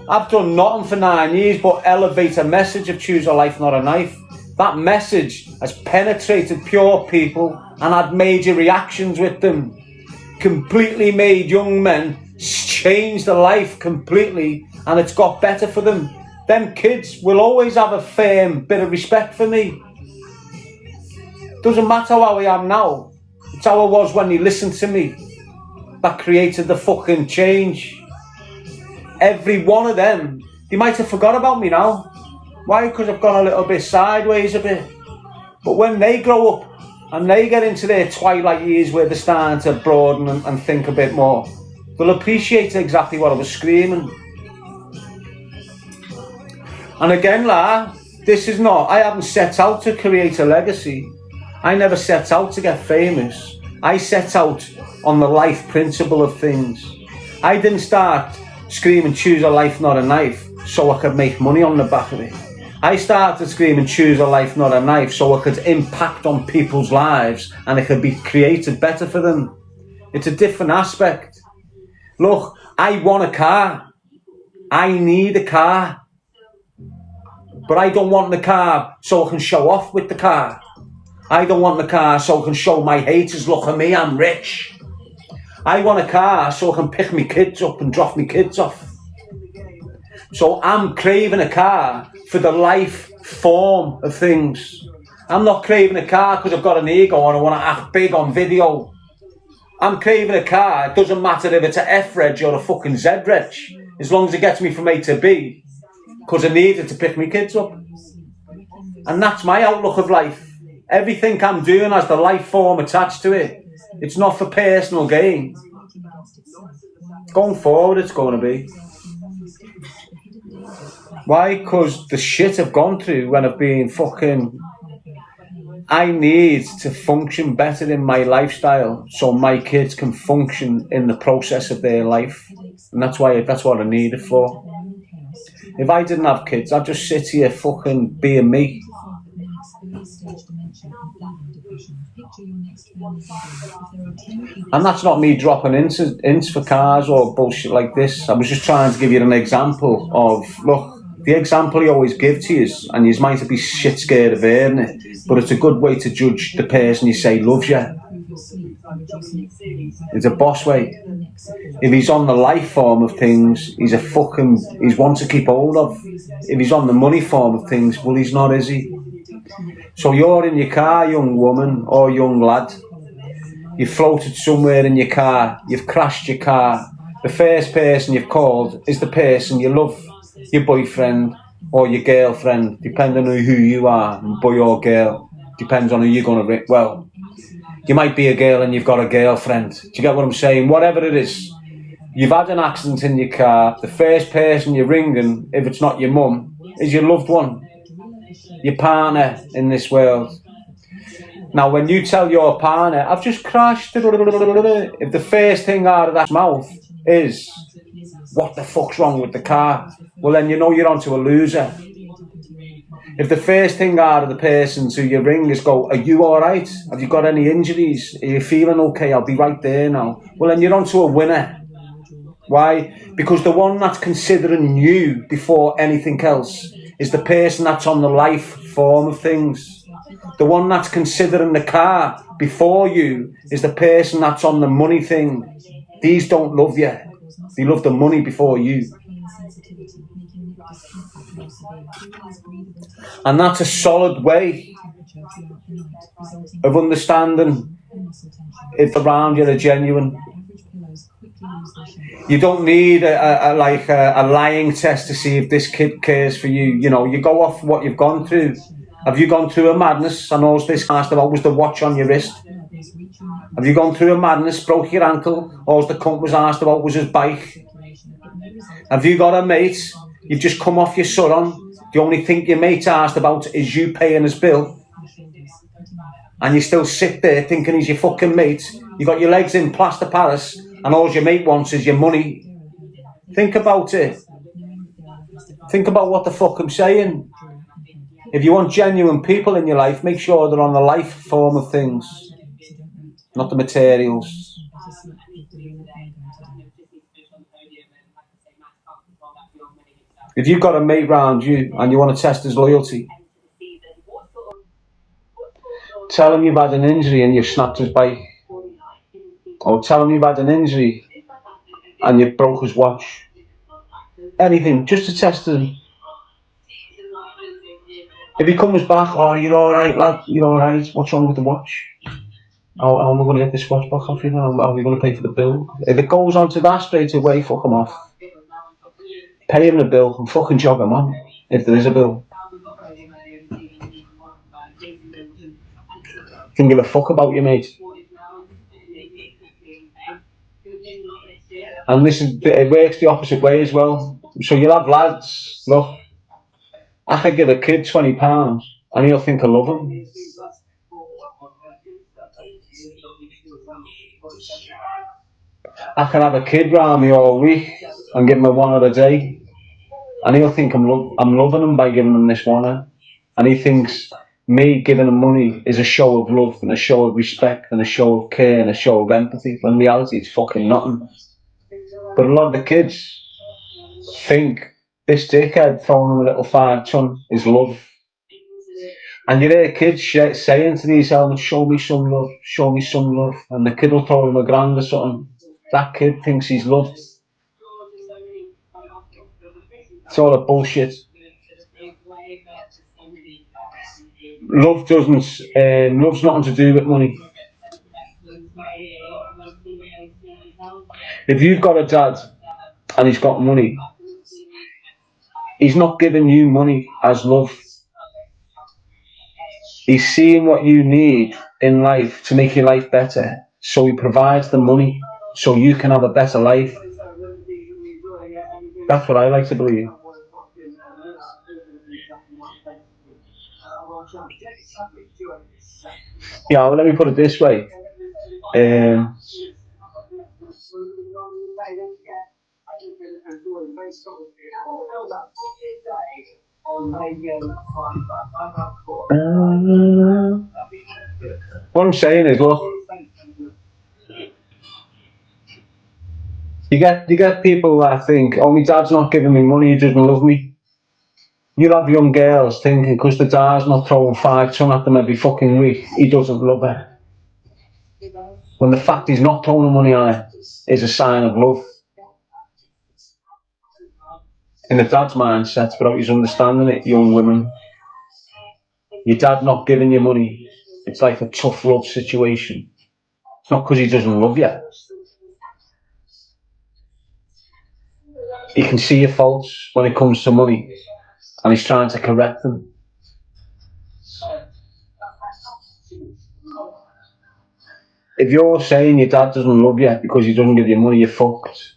I've done nothing for 9 years but elevate a message of choose a life, not a knife. That message has penetrated pure people and had major reactions with them. Completely made young men change their life completely, and it's got better for them. Them kids will always have a firm bit of respect for me. Doesn't matter how I am now. It's how I was when they listened to me. That created the fucking change. Every one of them, they might have forgot about me now. Why? Because I've gone a little bit sideways a bit. But when they grow up and they get into their twilight years where they're starting to broaden and think a bit more, they'll appreciate exactly what I was screaming. And again, this is not, I haven't set out to create a legacy. I never set out to get famous. I set out on the life principle of things. I didn't start screaming, choose a life, not a knife, so I could make money on the back of it. I started screaming, choose a life, not a knife, so I could impact on people's lives and it could be created better for them. It's a different aspect. Look, I want a car. I need a car. But I don't want the car so I can show off with the car. I don't want the car so I can show my haters, look at me, I'm rich. I want a car so I can pick my kids up and drop my kids off. So I'm craving a car for the life form of things. I'm not craving a car because I've got an ego and I want to act big on video. I'm craving a car. It doesn't matter if it's a F-reg or a fucking Z-reg, as long as it gets me from A to B, because I need it to pick my kids up. And that's my outlook of life. Everything I'm doing has the life form attached to it. It's not for personal gain. Going forward, it's going to be. Why? Because the shit I've gone through when I've been fucking... I need to function better in my lifestyle so my kids can function in the process of their life. And that's what I need it for. If I didn't have kids, I'd just sit here fucking being me. And that's not me dropping hints for cars or bullshit like this. I was just trying to give you an example of, look, the example you always give to you, and you might be shit scared of hearing it, but it's a good way to judge the person you say loves you. It's a boss way. If he's on the life form of things, he's one to keep hold of. If he's on the money form of things, well, he's not, is he? So you're in your car, young woman or young lad. You've floated somewhere in your car. You've crashed your car. The first person you've called is the person you love. Your boyfriend or your girlfriend, depending on who you are, boy or girl, depends on who you're going to ring. Well, you might be a girl and you've got a girlfriend. Do you get what I'm saying? Whatever it is, you've had an accident in your car. The first person you're ringing, if it's not your mum, is your loved one, your partner in this world. Now, when you tell your partner, I've just crashed, if the first thing out of that mouth is, what the fuck's wrong with the car? Well, then you know you're onto a loser. If the first thing out of the person who you ring is go, are you alright? Have you got any injuries? Are you feeling okay? I'll be right there now. Well, then you're onto a winner. Why? Because the one that's considering you before anything else is the person that's on the life form of things. The one that's considering the car before you is the person that's on the money thing. These don't love you. They love the money before you. And that's a solid way of understanding if around you are genuine. You don't need a lying test to see if this kid cares for you. You know, you go off what you've gone through. Have you gone through a madness? I know this asked about was the watch on your wrist. Have you gone through a madness, broke your ankle? All the cunt was asked about was his bike. Have you got a mate? You've just come off your son. The only thing your mate asked about is you paying his bill. And you still sit there thinking he's your fucking mate. You got your legs in plaster Paris and all your mate wants is your money. Think about it. Think about what the fuck I'm saying. If you want genuine people in your life, make sure they're on the life form of things, not the materials. If you've got a mate round you and you want to test his loyalty, tell him you've had an injury and you've snapped his bike. Or tell him you've had an injury and you've broke his watch. Anything, just to test him. If he comes back, oh, you're alright, lad, you're alright, what's wrong with the watch? How am I going to get this watch back off you now? How are we going to pay for the bill? If it goes on to that straight away, fuck him off. Pay him the bill and fucking jog him on, if there is a bill. Can give a fuck about you, mate. And listen, it works the opposite way as well. So you'll have lads, look, I could give a kid £20 and he'll think I love him. I can have a kid round me all week and give him a £1 a day and he'll think I'm loving him by giving him this £1. And he thinks me giving him money is a show of love and a show of respect and a show of care and a show of empathy, when in reality it's fucking nothing. But a lot of the kids think this dickhead throwing him a little £5 is love. And you hear kids saying to these elements, show me some love, show me some love. And the kid will throw him £1 or something. That kid thinks he's loved. It's all a bullshit. Love doesn't. Love's nothing to do with money. If you've got a dad and he's got money, he's not giving you money as love. He's seeing what you need in life to make your life better, so he provides the money so you can have a better life. That's what I like to believe. Yeah, well, let me put it this way. What I'm saying is, look, you get people that think, oh, my dad's not giving me money, he doesn't love me. You'll have young girls thinking because the dad's not throwing 5 ton at them every fucking week, he doesn't love her. When the fact he's not throwing money on her is a sign of love. In the dad's mindset, without his understanding it, young women, your dad not giving you money, it's like a tough love situation. It's not because he doesn't love you. He can see your faults when it comes to money, and he's trying to correct them. If you're saying your dad doesn't love you because he doesn't give you money, you're fucked.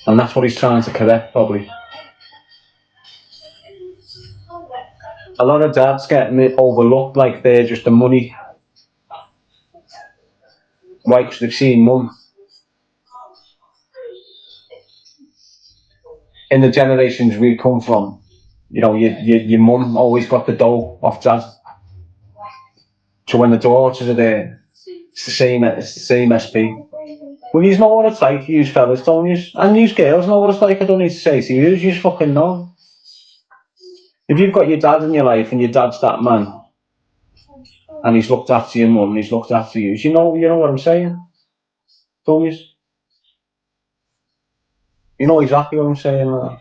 And that's what he's trying to correct, probably. A lot of dads get overlooked like they're just the money. Why? Because they've seen mum. In the generations we come from, you know, your mum always got the dough off dad. So when the daughters are there, it's the same SP. Well, you know what it's like, you fellas, don't you? And you girls know what it's like, I don't need to say to you, you just fucking know. If you've got your dad in your life and your dad's that man, and he's looked after your mum and he's looked after you, you know what I'm saying? Don't you? You know exactly what I'm saying.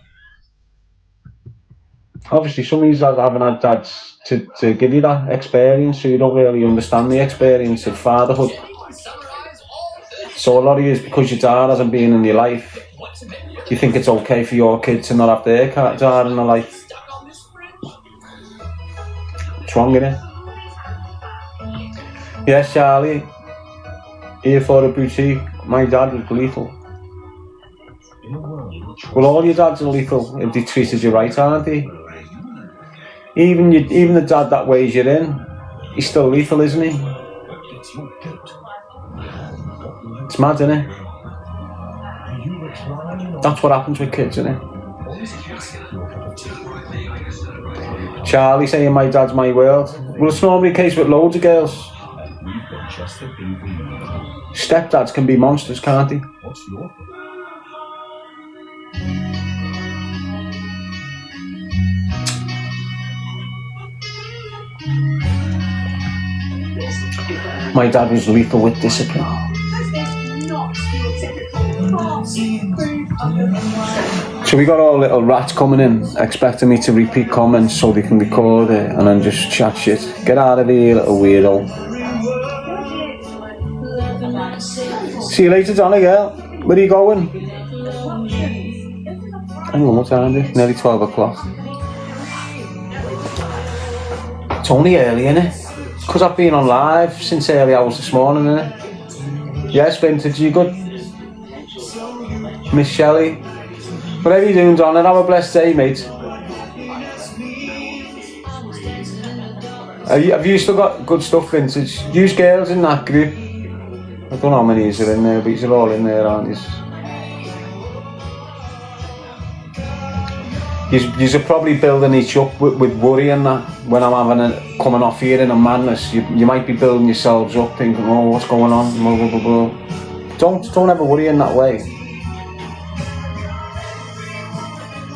Obviously, some of these dads haven't had dads to give you that experience, so you don't really understand the experience of fatherhood. So a lot of you, because your dad hasn't been in your life, you think it's okay for your kid to not have their dad in their life. What's wrong with it? Yes, Charlie, here for a boutique, my dad was lethal. Well, all your dads are lethal if they treated you right, aren't they? Even the dad that weighs you in, he's still lethal, isn't he? It's mad, isn't it? That's what happens with kids, isn't it? Charlie saying my dad's my world. Well, it's normally the case with loads of girls. Stepdads can be monsters, can't they? My dad was lethal with discipline. So we got all little rats coming in, expecting me to repeat comments so they can record it and then just chat shit. Get out of here, little weirdo. See you later, Johnny girl. Where are you going? Hang on, what time is it? Nearly 12 o'clock. It's only early, innit? Because I've been on live since early hours this morning, innit? Yes, Vintage, you good? Miss Shelley. Whatever you're doing, Donna, have a blessed day, mate. Have you still got good stuff, Vintage? Use girls in that group. I don't know how many are in there, but you're all in there, aren't you? You're probably building each up with worry and that. When I'm coming off here in a madness, you might be building yourselves up, thinking, oh, what's going on? Blah, blah, blah, blah. Don't ever worry in that way.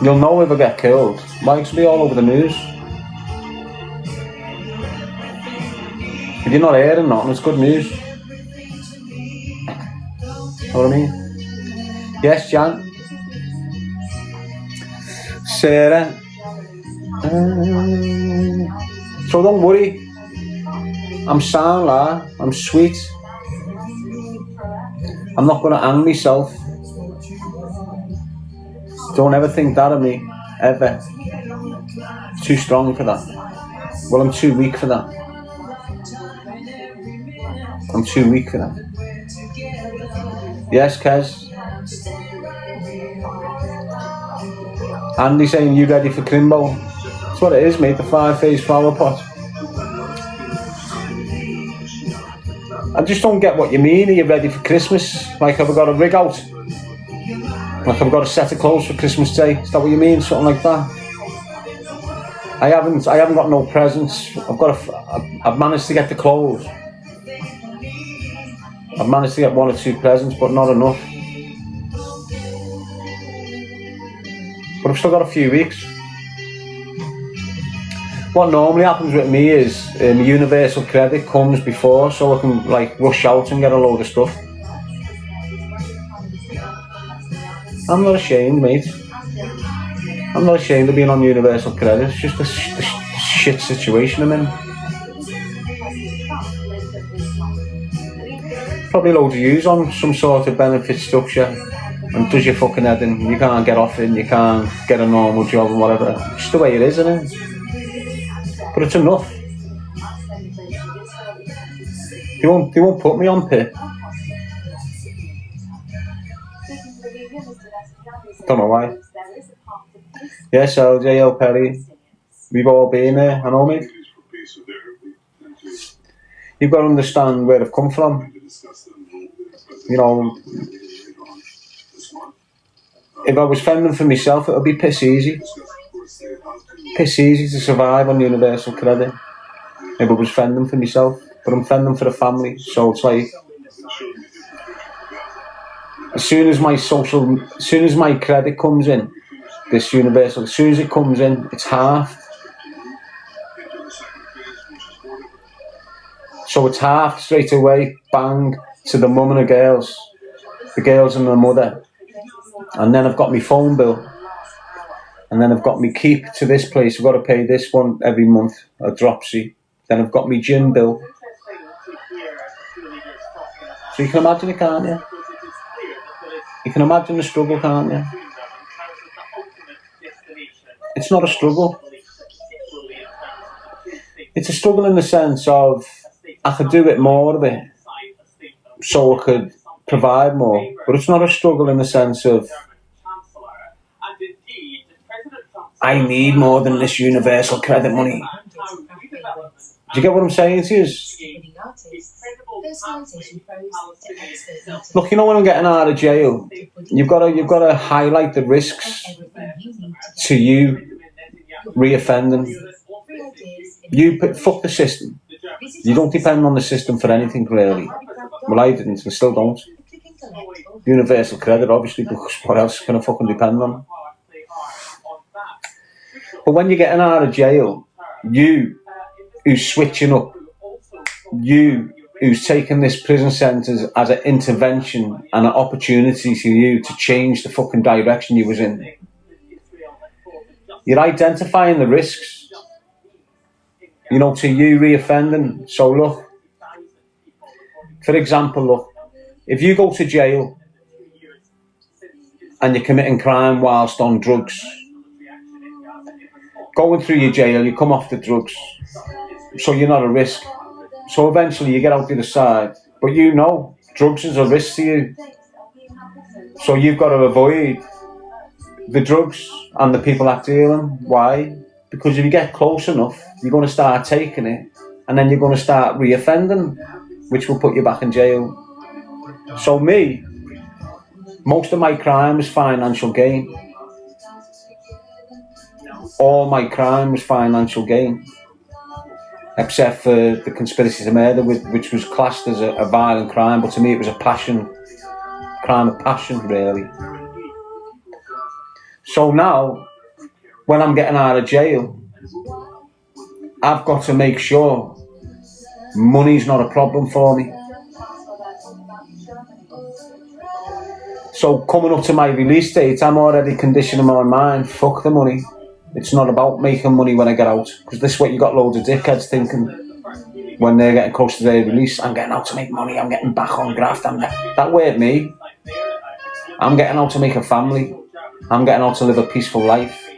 You'll know if I get killed. Mike's be all over the news. If you're not hearing nothing, it's good news. Know what I mean? Yes, Jan. Sarah. So don't worry. I'm sound, like, I'm sweet. I'm not going to hang myself. Don't ever think that of me, ever. Too strong for that. Well, I'm too weak for that. I'm too weak for that. Yes, Kez. Andy saying, you ready for Crimbo? That's what it is, mate, the 5-phase flower pot. I just don't get what you mean. Are you ready for Christmas? Like, have I got a rig out? Like, have I got a set of clothes for Christmas Day? Is that what you mean? Something like that? I haven't got no presents. I've managed to get the clothes. I've managed to get 1 or 2 presents, but not enough. But I've still got a few weeks. What normally happens with me is universal credit comes before, so I can like rush out and get a load of stuff. I'm not ashamed, mate. I'm not ashamed of being on universal credit. It's just the shit situation I'm in. Probably loads of yous on some sort of benefit structure and does your fucking head in. You can't get off it and you can't get a normal job and whatever. It's just the way it is, isn't it? But it's enough. They won't put me on pit. Don't know why. Yes, LJ, Perry. We've all been there, I know, mate. You've got to understand where I've come from. You know, if I was fending for myself, it would be piss easy. Piss easy to survive on universal credit if I was fending for myself. But I'm fending for the family, so it's like as soon as my credit comes in, this universal, as soon as it comes in, it's halved. So it's halved straight away, bang, to the mum and the girls and the mother. And then I've got my phone bill. And then I've got me keep to this place. I've got to pay this one every month, a dropsy. Then I've got my gym bill. So you can imagine it, can't you? You can imagine the struggle, can't you? It's not a struggle. It's a struggle in the sense of I could do it more of it so I could provide more. But it's not a struggle in the sense of I need more than this universal credit money. Do you get what I'm saying to you? Look, you know when I'm getting out of jail, you've got to highlight the risks to you reoffending. Fuck the system. You don't depend on the system for anything, really. Well, I didn't and still don't. Universal credit, obviously, because what else can I fucking depend on? But when you're getting out of jail, you who's switching up, you who's taking this prison sentence as an intervention and an opportunity for you to change the fucking direction you was in, you're identifying the risks, you know, to you reoffending. So look, for example, look, if you go to jail and you're committing crime whilst on drugs, going through your jail, you come off the drugs, so you're not a risk. So eventually you get out the other side, but you know drugs is a risk to you. So you've got to avoid the drugs and the people that deal them. Why? Because if you get close enough, you're going to start taking it, and then you're going to start reoffending, which will put you back in jail. So me, most of my crime is financial gain. All my crime was financial gain, except for the conspiracy to murder, which was classed as a violent crime, but to me it was a crime of passion, really. So now, when I'm getting out of jail, I've got to make sure money's not a problem for me. So coming up to my release date, I'm already conditioning my mind, fuck the money. It's not about making money when I get out, because this is what you got loads of dickheads thinking when they're getting close to their release. I'm getting out to make money, I'm getting back on graft. That weren't me. I'm getting out to make a family. I'm getting out to live a peaceful life.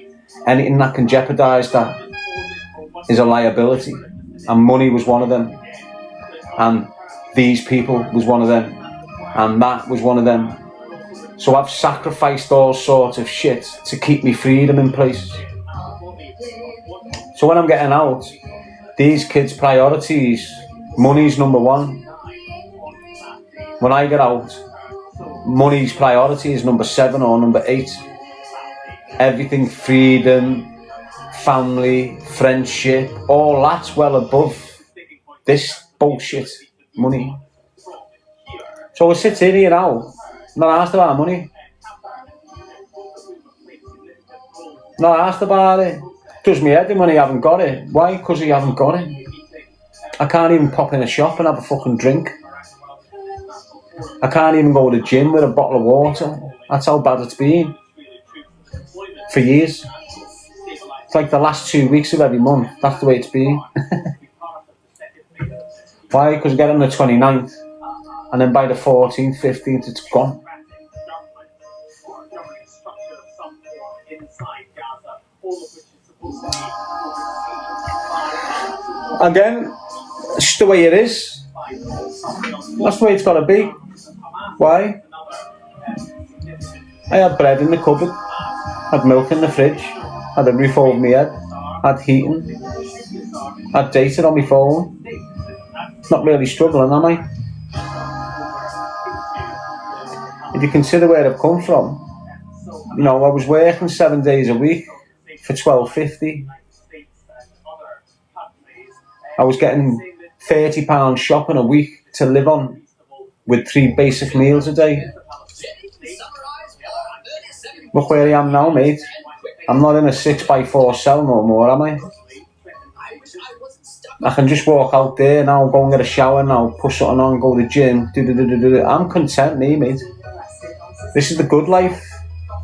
Anything that can jeopardise that is a liability. And money was one of them. And these people was one of them. And that was one of them. So I've sacrificed all sorts of shit to keep me freedom in place. So when I'm getting out, these kids' priorities, money's number one. When I get out, money's priority is number 7 or number 8. Everything, freedom, family, friendship, all that's well above this bullshit money. So I sit here now, not asked about money. Not asked about it. Does me head in when I haven't got it. Why? Because I haven't got it. I can't even pop in a shop and have a fucking drink. I can't even go to the gym with a bottle of water. That's how bad it's been. For years. It's like the last 2 weeks of every month. That's the way it's been. Why? Because I get on the 29th and then by the 14th, 15th it's gone. Again, it's just the way it is. That's the way it's got to be. Why? I had bread in the cupboard, had milk in the fridge, had a roof over my head, had heating, had data on my phone. Not really struggling, am I? If you consider where I've come from, you know, I was working 7 days a week for $12.50. I was getting £30 shopping a week to live on with 3 basic meals a day. Look where I am now, mate. I'm not in a 6x4 cell no more, am I? I can just walk out there now, go and get a shower now, put something on, go to the gym, I'm content, mate. This is the good life.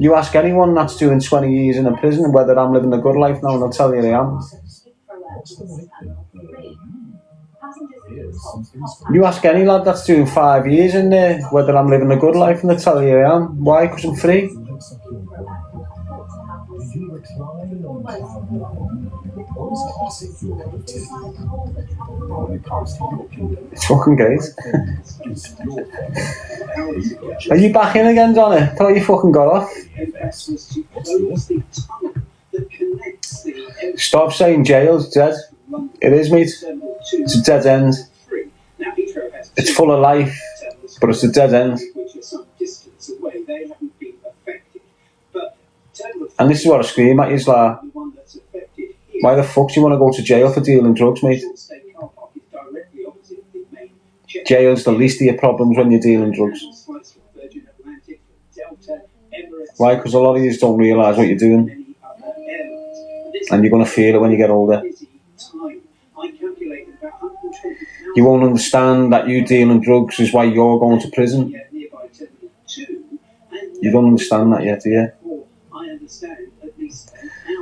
You ask anyone that's doing 20 years in a prison whether I'm living a good life now, and they'll tell you I am. You ask any lad that's doing 5 years in there whether I'm living a good life, and they'll tell you I am. Why? Because I'm free. It's fucking great. Are you back in again, Johnny? Thought you fucking got off. Stop saying jail's dead. It is, mate. It's a dead end. It's full of life, but it's a dead end. And this is what I scream at you, is like, why the fuck do you want to go to jail for dealing drugs, mate? Jail's the least of your problems when you're dealing drugs. Why? Because a lot of you don't realise what you're doing. And you're going to feel it when you get older. You won't understand that you dealing drugs is why you're going to prison. You don't understand that yet, do you?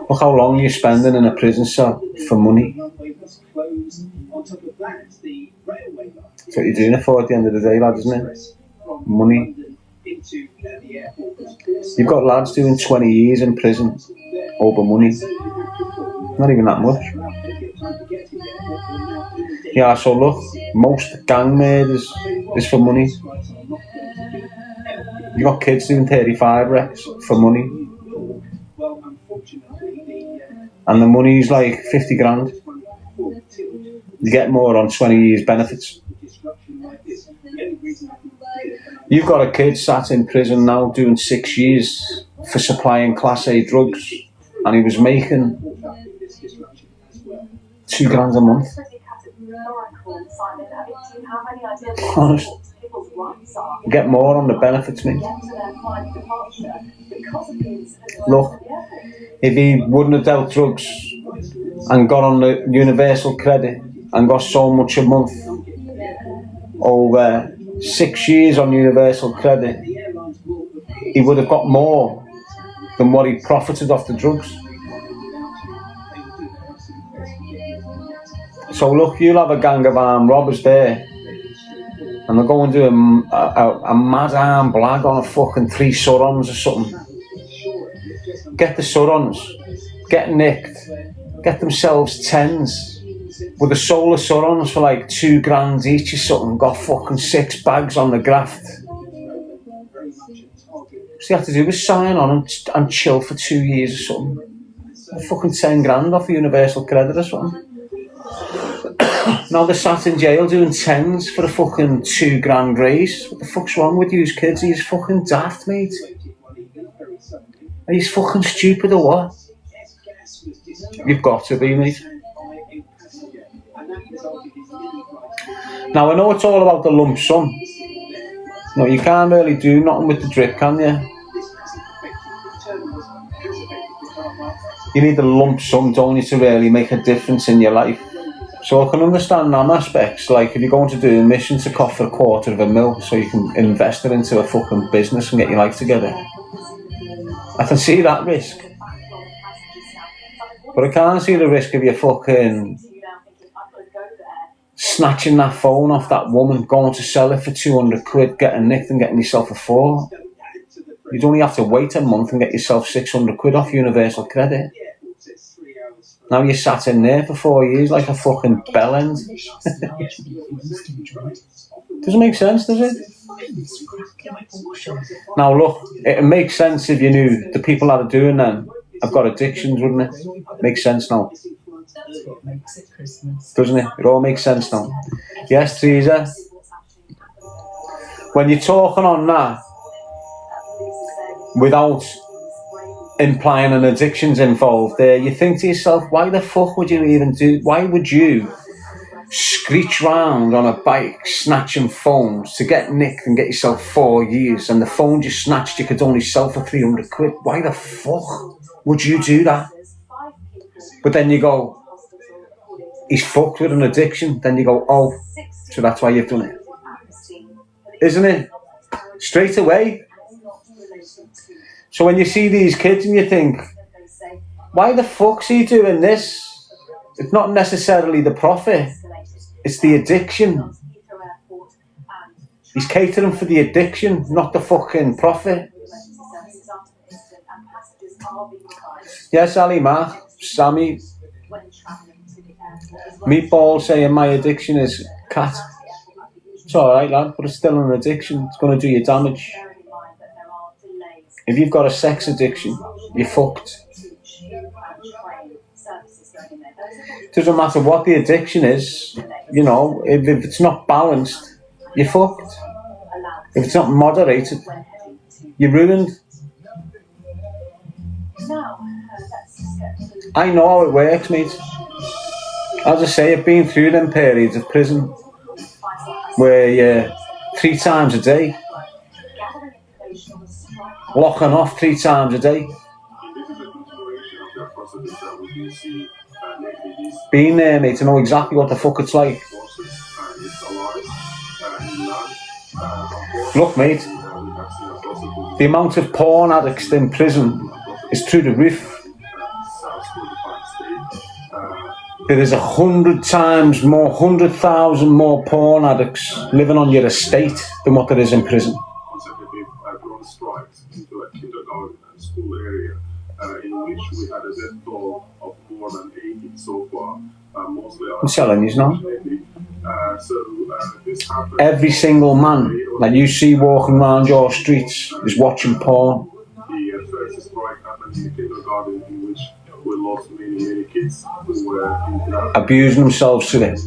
Look how long you're spending in a prison cell for money. That's what you're doing it for at the end of the day, lad, isn't it? Money. You've got lads doing 20 years in prison over money. Not even that much. Yeah, so look, most gang murders is for money. You got kids doing 35 reps for money. And the money's like 50 grand. You get more on 20 years benefits. You've got a kid sat in prison now doing 6 years for supplying Class A drugs, and he was making £2 grand a month. Honest. You get more on the benefits, mate. Look, if he wouldn't have dealt drugs and got on the universal credit and got so much a month over 6 years on universal credit, he would have got more than what he profited off the drugs. So look, you'll have a gang of armed robbers there, and they're going to do a mad arm blag on a fucking 3 Surons or something. Get the Surons, get nicked, get themselves 10s with the solar Surons for like $2,000 each or something. Got fucking 6 bags on the graft. So you have to do is sign on and chill for 2 years or something. Fucking 10 grand off universal credit or something. Now they're sat in jail doing 10s for a fucking $2,000 raise. What the fuck's wrong with you kids? He's fucking daft, mate. Are you fucking stupid or what? You've got to be, mate. Now I know it's all about the lump sum. No, you can't really do nothing with the drip, can you? You need a lump sum, don't you, to really make a difference in your life. So I can understand them aspects, like if you're going to do a mission to cost for $250,000 so you can invest it into a fucking business and get your life together. I can see that risk. But I can't see the risk of you fucking snatching that phone off that woman, going to sell it for 200 quid, getting nicked and getting yourself a 4. You'd only have to wait a month and get yourself 600 quid off universal credit. Now you're sat in there for 4 years like a fucking bellend. Doesn't make sense, does it? Now look, it makes sense if you knew the people that are doing them have got addictions, wouldn't it? Makes sense now. Doesn't it? It all makes sense now. Yes, Teresa. When you're talking on that, without implying an addiction's involved there, you think to yourself, why the fuck would you even why would you screech round on a bike snatching phones to get nicked and get yourself 4 years, and the phone you snatched you could only sell for 300 quid? Why the fuck would you do that? But then you go, he's fucked with an addiction. Then you go, oh, so that's why you've done it. Isn't it? Straight away. So when you see these kids and you think, why the fuck's he doing this? It's not necessarily the profit, it's the addiction. He's catering for the addiction, not the fucking profit. Yes, Ali, Mark, Sammy. Meatball saying my addiction is cat. It's alright, lad, but it's still an addiction. It's going to do you damage. If you've got a sex addiction, you're fucked. Doesn't matter what the addiction is, you know, if it's not balanced, you're fucked. If it's not moderated, you're ruined. I know how it works, mate. As I say, I've been through them periods of prison where you're 3 times a day, locking off 3 times a day. Been there, mate, to know exactly what the fuck it's like. Look, mate, the amount of porn addicts in prison is through the roof. There is 100,000 more porn addicts living on your estate than what there is in prison. I'm telling you, now. Every single man that you see walking around your streets is watching porn. Abusing themselves to it.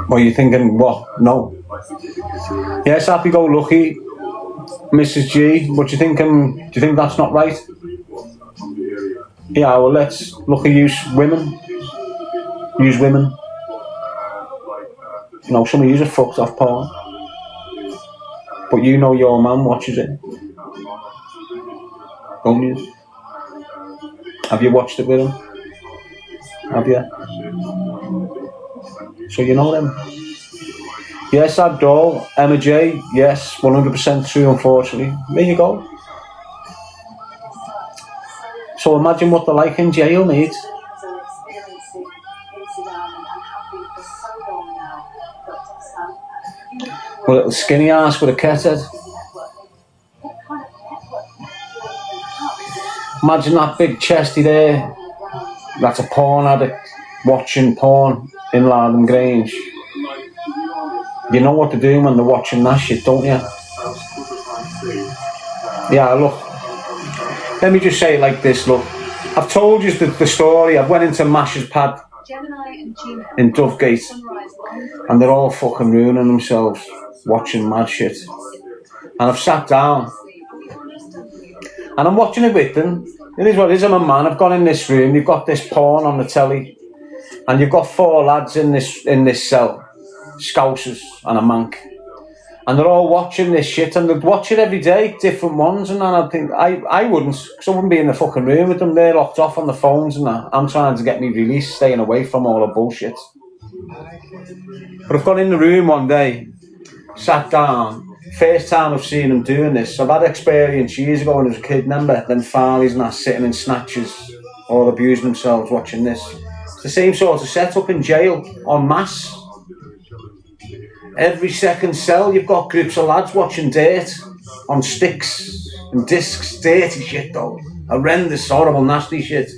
Well, you're thinking, what? No. Yes, happy-go-lucky, Mrs. G. What do you think? Do you think that's not right? Yeah, well, let's look at women. Use women. You know, some of you are fucked off porn. But you know your man watches it. Don't you? Have you watched it with him? Have you? So you know them. Yes, Abdul, Emma J. Yes, 100% true, unfortunately. There you go. So imagine what they're like in jail, mate. A little skinny ass with a cat head. Imagine that big chesty there. That's a porn addict watching porn in Lardham Grange. You know what they're doing when they're watching that shit, don't you? Yeah, look. Let me just say it like this, look. I've told you the story. I went into Mash's pad in Dovegate and they're all fucking ruining themselves watching mad shit. And I've sat down and I'm watching it with them. It is what it is. I'm a man. I've gone in this room. You've got this porn on the telly and you've got 4 lads in this cell, Scousers and a mank. And they're all watching this shit and they'd watch it every day, different ones, and I think I wouldn't, because I wouldn't be in the fucking room with them. They're locked off on the phones and that. I'm trying to get me released, staying away from all the bullshit. But I've gone in the room one day, sat down, first time I've seen them doing this. I've had experience years ago when I was a kid, remember? Them Farleys and that, sitting in snatches, all abusing themselves watching this. It's the same sort of setup in jail, en masse. Every second cell, you've got groups of lads watching dirt on sticks and discs, dirty shit though. Horrendous, horrible, nasty shit.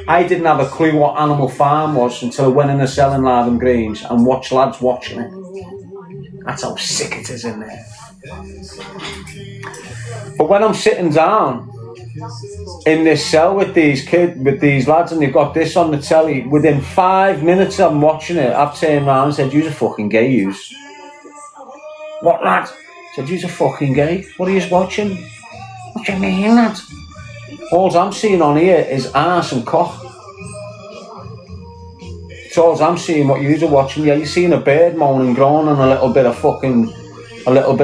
I didn't have a clue what Animal Farm was until I went in a cell in Lardham Grange and watched lads watching it. That's how sick it is in there. But when I'm sitting down in this cell with these lads and they've got this on the telly, within 5 minutes I'm watching it, I've turned around and said, "You're a fucking gay, yous." "What, lad?" I said, "You're a fucking gay. What are you watching?" "What do you mean, lad?" "All I'm seeing on here is arse and cock. It's all I'm seeing what you're watching. Yeah, you're seeing a bird moaning, groaning, and a little bit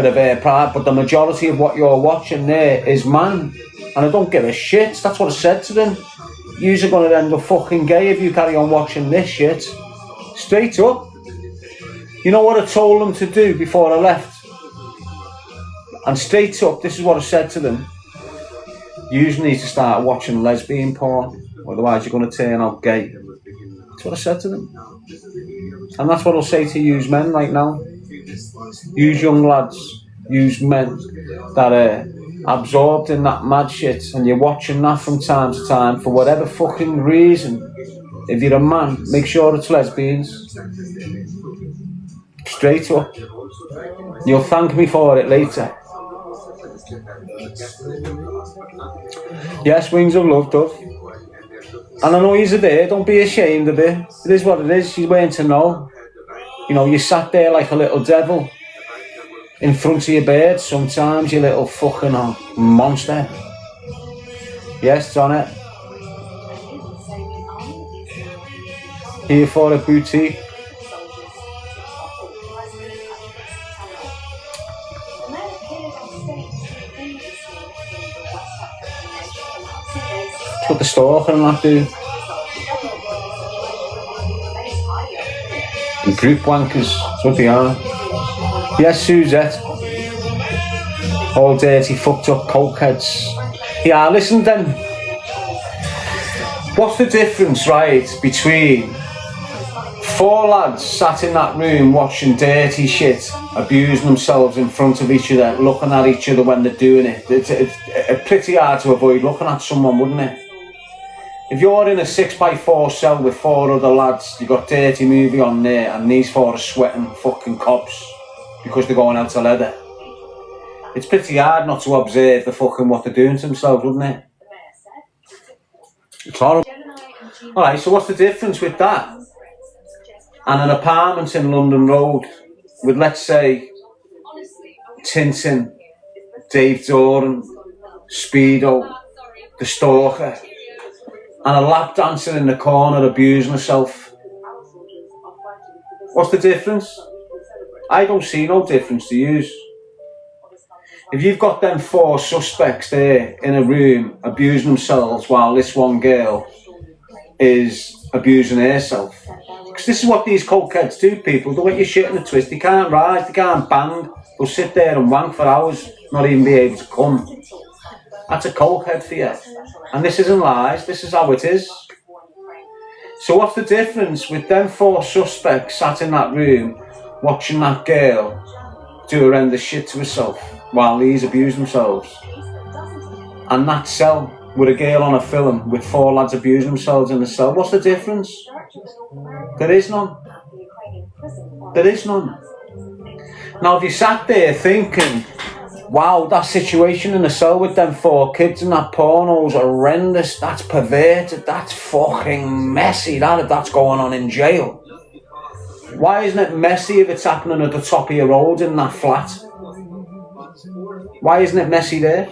of air pride, but the majority of what you're watching there is man. And I don't give a shit." That's what I said to them. "Yous are going to end up fucking gay if you carry on watching this shit." Straight up. You know what I told them to do before I left? And straight up, this is what I said to them. "You need to start watching lesbian porn, otherwise you're going to turn out gay." That's what I said to them. And that's what I'll say to you men right now. Use young lads, use men that are absorbed in that mad shit and you're watching that from time to time for whatever fucking reason. If you're a man, make sure it's lesbians. Straight up. You'll thank me for it later. Yes, Wings of Love, Dove. And I know you're there, don't be ashamed of it. It is what it is, you weren't to know. You know, you sat there like a little devil in front of your bed sometimes, you little fucking monster. Yes, it's on it. Here for a boutique. That's what the stalker and that do. And group wankers, that's what they are. Yes, Suzette. All dirty, fucked up cokeheads. Yeah, listen then. What's the difference, right, between 4 lads sat in that room watching dirty shit, abusing themselves in front of each other, looking at each other when they're doing it? It's pretty hard to avoid looking at someone, wouldn't it? If you're in a 6x4 cell with 4 other lads, you got dirty movie on there, and these 4 are sweating fucking cops because they're going out to leather. It's pretty hard not to observe the fucking what they're doing to themselves, wouldn't it? It's horrible. Alright, so what's the difference with that and an apartment in London Road with, let's say, Tintin, Dave Doran, Speedo, the Stalker, and a lap dancer in the corner abusing herself? What's the difference? I don't see no difference to you. If you've got them 4 suspects there in a room abusing themselves while this one girl is abusing herself, because this is what these cokeheads do, people. They'll get your shit in a twist. They can't rise, they can't bang. They'll sit there and wank for hours, not even be able to come. That's a cokehead for you. And this isn't lies, this is how it is. So what's the difference with them 4 suspects sat in that room watching that girl do horrendous shit to herself while these abuse themselves, and that cell with a girl on a film with 4 lads abusing themselves in the cell? What's the difference? There is none. There is none. Now if you sat there thinking, wow, that situation in the cell with them 4 kids and that porno's horrendous, that's perverted, that's fucking messy, that's going on in jail. Why isn't it messy if it's happening at the top of your road in that flat? Why isn't it messy there?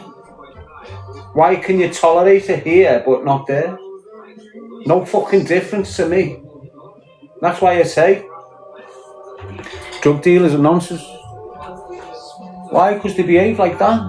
Why can you tolerate it here but not there? No fucking difference to me. That's why I say drug dealers are nonsense. Why? Because they behave like that.